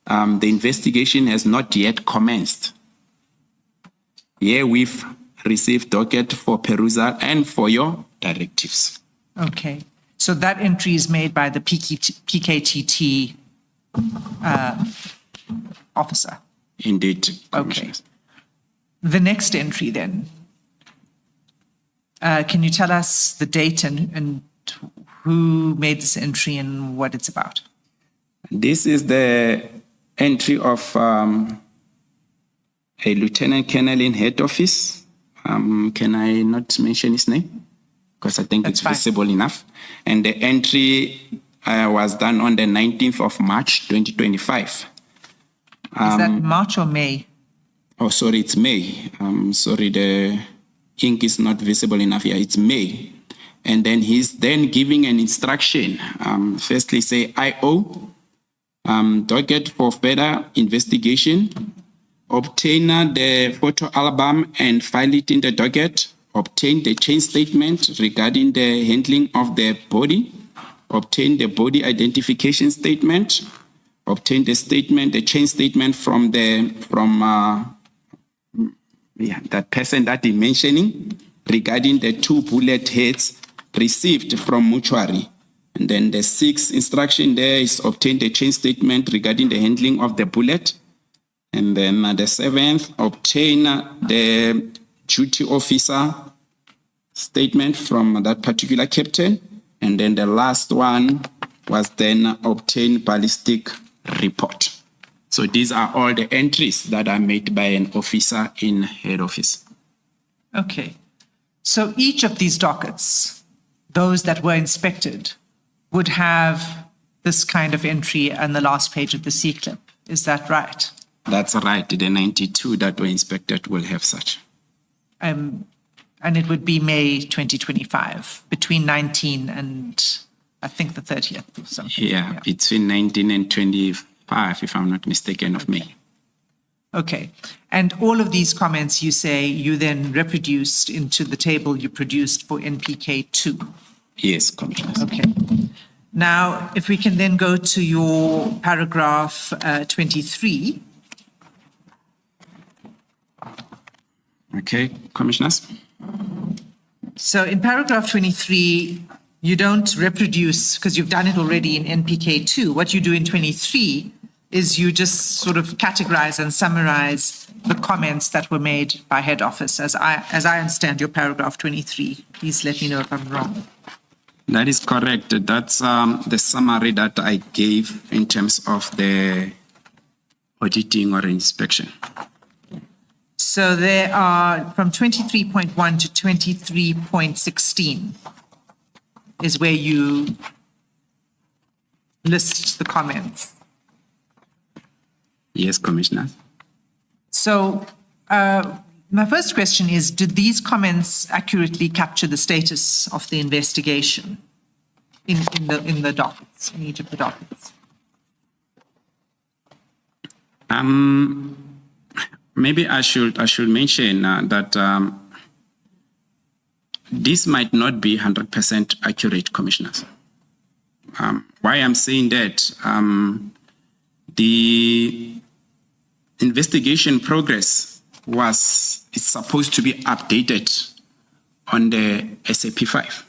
The investigation has not yet commenced. Here we've received docket for perusal and for your directives. Okay. So that entry is made by the PKTT officer. Indeed. Okay. The next entry then. Can you tell us the date and who made this entry and what it's about? This is the entry of a lieutenant colonel in head office. Can I not mention his name? Because I think That's it's fine. visible enough. And the entry was done on the 19th of March, 2025. Is that March or May? Oh, sorry, it's May. Sorry, the ink is not visible enough here. It's May. And then he's then giving an instruction. Firstly, say IO, docket for further investigation, obtain the photo album and file it in the docket, obtain the chain statement regarding the handling of the body, obtain the body identification statement, obtain the statement, the chain statement from that person that he's mentioning regarding the 2 bullet heads received from mortuary. And then the 6th instruction there is obtain the chain statement regarding the handling of the bullet. And then the 7th, obtain the duty officer statement from that particular captain. And then the last one was then obtain ballistic report. So these are all the entries that are made by an officer in head office. Okay. So each of these dockets, those that were inspected, would have this kind of entry on the last page of the C-clip. Is that right? That's right. The 92 that were inspected will have such. And it would be May 2025, between 19 and I think the 30th or something. Yeah, between 19 and 25, if I'm not mistaken, of May. Okay. And all of these comments you say you then reproduced into the table you produced for NPK 2. Yes, Commissioner. Okay. Now, if we can then go to your paragraph 23. Okay, Commissioners. So in paragraph 23, you don't reproduce, because you've done it already in NPK2. What you do in 23 is you just sort of categorize and summarize the comments that were made by head office, as I understand your paragraph 23. Please let me know if I'm wrong. That is correct. That's the summary that I gave in terms of the auditing or inspection. So there are from 23.1 to 23.16 is where you list the comments. Yes, Commissioner. So my first question is, did these comments accurately capture the status of the investigation in the dockets, in each of the dockets? Maybe I should mention that this might not be 100% accurate, Commissioners. Why I'm saying that, the investigation progress is supposed to be updated on the SAP5.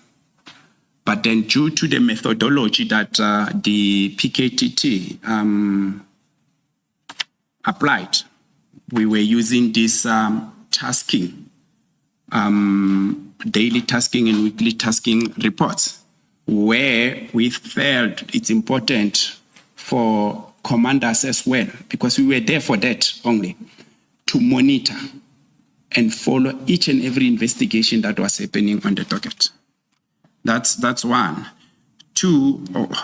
But then due to the methodology that the PKTT applied, we were using this tasking, daily tasking and weekly tasking reports, where we felt it's important for commanders as well, because we were there for that only, to monitor and follow each and every investigation that was happening on the docket. That's one. Two,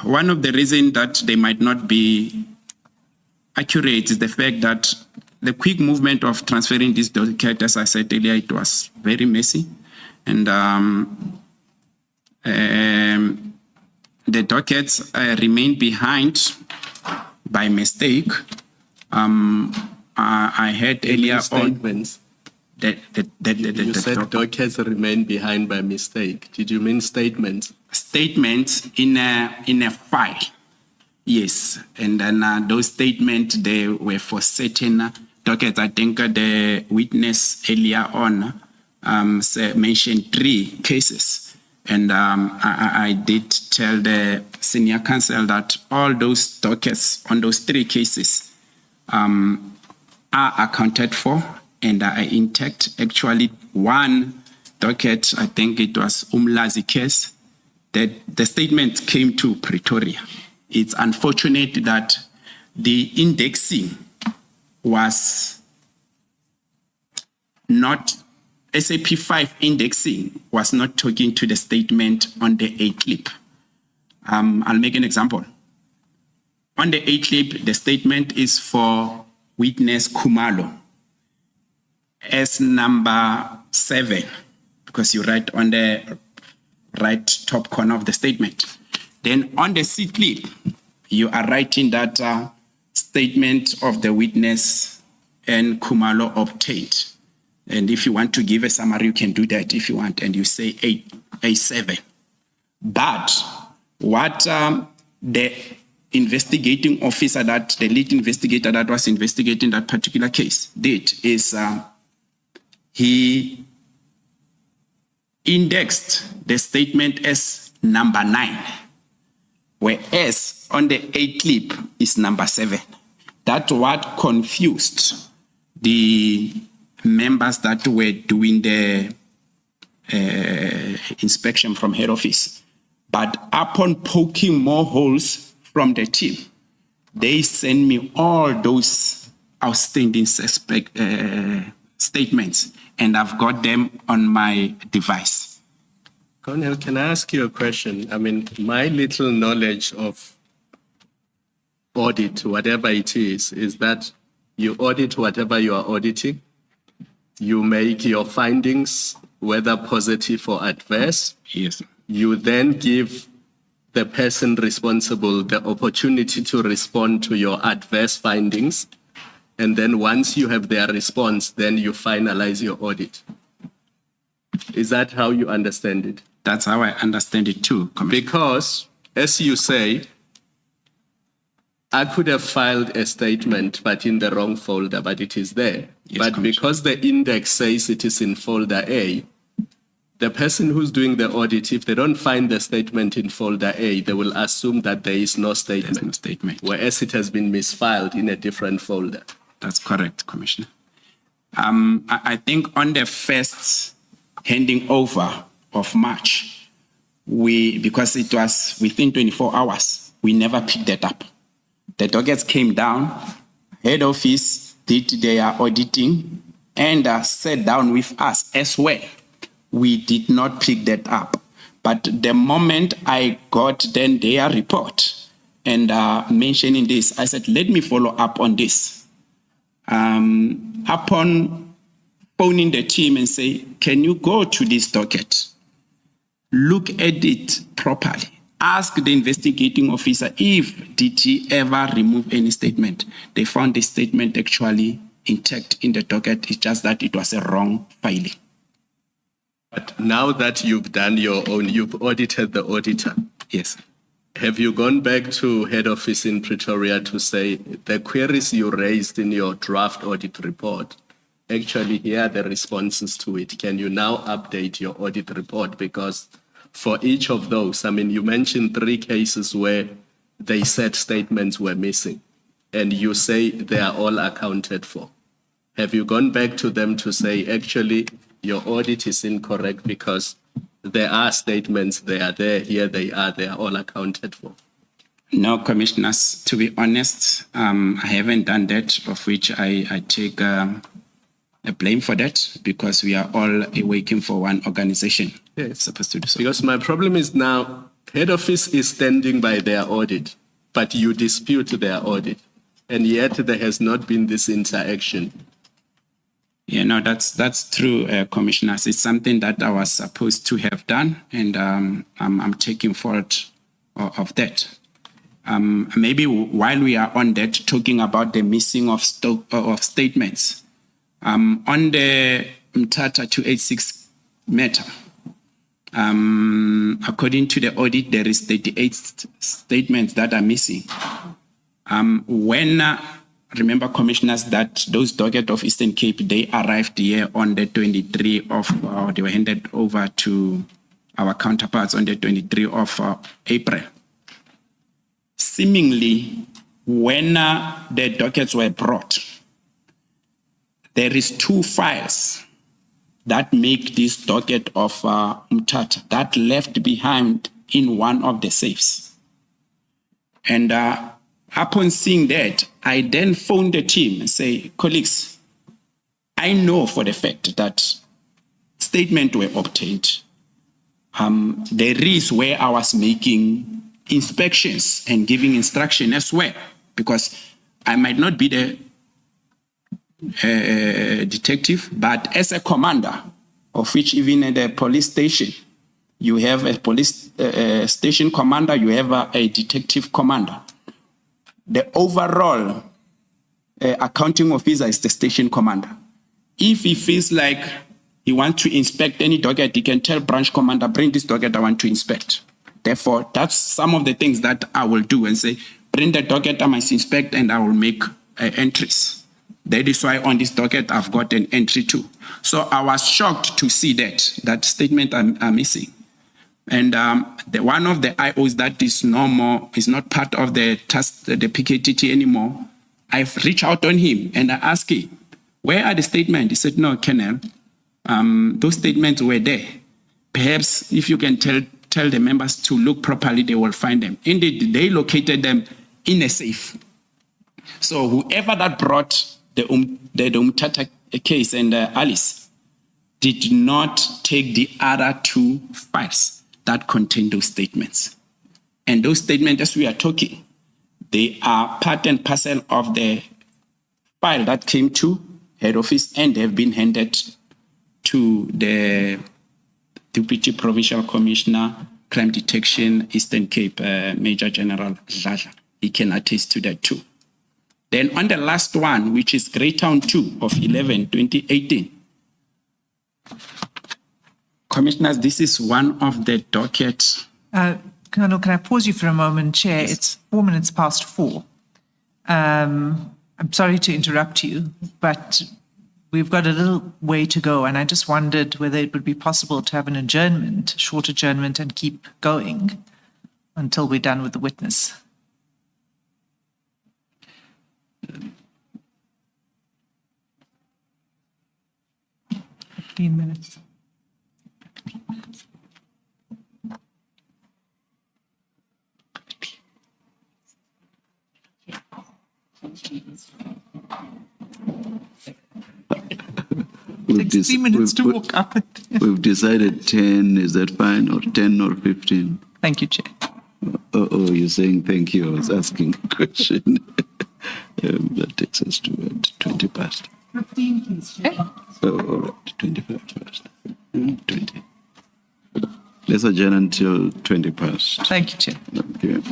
one of the reasons that they might not be accurate is the fact that the quick movement of transferring this docket, as I said earlier, it was very messy. And the dockets remained behind by mistake. I heard earlier statements. You said dockets remain behind by mistake. Did you mean statements? Statements in a file. Yes, and then those statements, they were for certain dockets. I think the witness earlier on mentioned 3 cases. And I did tell the senior counsel that all those dockets on those 3 cases are accounted for and are intact. Actually, one docket, I think it was Umlazi case, that the statement came to Pretoria. It's unfortunate that the indexing was not, SAP5 indexing was not talking to the statement on the A clip. I'll make an example. On the A clip, the statement is for witness Khumalo as number 7, because you write on the right top corner of the statement. Then on the C clip, you are writing that statement of the witness and Khumalo obtained. And if you want to give a summary, you can do that if you want, and you say A7. But what the investigating officer, the lead investigator that was investigating that particular case did is he indexed the statement as number 9, whereas on the A clip is number 7. That's what confused the members that were doing the inspection from head office. But upon poking more holes from the team, they send me all those outstanding statements, and I've got them on my device. Colonel, can I ask you a question? I mean, my little knowledge of audit, whatever it is that you audit whatever you are auditing. You make your findings, whether positive or adverse. Yes. You then give the person responsible the opportunity to respond to your adverse findings. And then once you have their response, then you finalize your audit. Is that how you understand it? That's how I understand it too, Commissioner. Because as you say, I could have filed a statement, but in the wrong folder, but it is there. Yes, but Commissioner. because the index says it is in folder A, the person who's doing the audit, if they don't find the statement in folder A, they will assume that there is no statement. There's no statement. Whereas it has been misfiled in a different folder. That's correct, Commissioner. I think on the first handing over of March, because it was within 24 hours, we never picked that up. The dockets came down, head office did their auditing, and sat down with us as well. We did not pick that up. But the moment I got then their report and mentioning this, I said, let me follow up on this. Upon phoning the team and say, can you go to this docket, look at it properly, ask the investigating officer did he ever remove any statement. They found the statement actually intact in the docket. It's just that it was a wrong filing. But now that you've done your own, you've audited the auditor. Yes. Have you gone back to head office in Pretoria to say the queries you raised in your draft audit report, actually here are the responses to it? Can you now update your audit report? Because for each of those, I mean, you mentioned 3 cases where they said statements were missing, and you say they are all accounted for. Have you gone back to them to say, actually, your audit is incorrect because there are statements, they are there, here they are all accounted for? No, commissioners, to be honest, I haven't done that, of which I take a blame for that, because we are all working for one organization. Yes. Supposed to do so. Because my problem is now, head office is standing by their audit, but you dispute their audit, and yet there has not been this interaction. Yeah, no, that's true, commissioners. It's something that I was supposed to have done, and I'm taking fault of that. Maybe while we are on that, talking about the missing of statements, on the Mthatha 286 matter, according to the audit, there is 38 statements that are missing. Remember, commissioners, that those docket of Eastern Cape, they arrived here on the 23 of, they were handed over to our counterparts on the 23 of April. Seemingly, when the dockets were brought, there is 2 files that make this docket of Mthatha that left behind in one of the safes. And upon seeing that, I then phoned the team and say, colleagues, I know for the fact that statements were obtained. There is where I was making inspections and giving instruction as well, because I might not be the detective, but as a commander, of which even at the police station, you have a police station commander, you have a detective commander. The overall accounting officer is the station commander. If he feels like he wants to inspect any docket, he can tell branch commander, bring this docket, I want to inspect. Therefore, that's some of the things that I will do and say, bring the docket, I must inspect, and I will make entries. That is why on this docket, I've got an entry too. So I was shocked to see that statement are missing. And one of the IOs that is no more, is not part of the task, the PKTT anymore, I've reached out on him and I asked him, where are the statements? He said, no, Colonel, those statements were there. Perhaps if you can tell the members to look properly, they will find them. Indeed, they located them in a safe. So whoever that brought the Mthatha case and Alice did not take the other 2 files that contain those statements. And those statements, as we are talking, they are part and parcel of the file that came to head office and have been handed to the Deputy Provincial Commissioner, Crime Detection, Eastern Cape, Major General Dladla. He can attest to that too. Then on the last one, which is Greytown 2 of 11/2018, commissioners, this is one of the dockets. Colonel, can I pause you for a moment, Chair? Yes. It's 4 minutes past 4. I'm sorry to interrupt you, but we've got a little way to go, and I just wondered whether it would be possible to have an adjournment, short adjournment, and keep going until we're done with the witness. 15 minutes. Takes 3 minutes to walk up it. We've decided 10, is that fine, or 10 or 15? Thank you, Chair. Oh, you're saying thank you. I was asking a question. That takes us to 20 past. 15, please, Chair. Oh, all right, 25 past. 20. Let's adjourn until 20 past. Thank you, Chair. Thank you.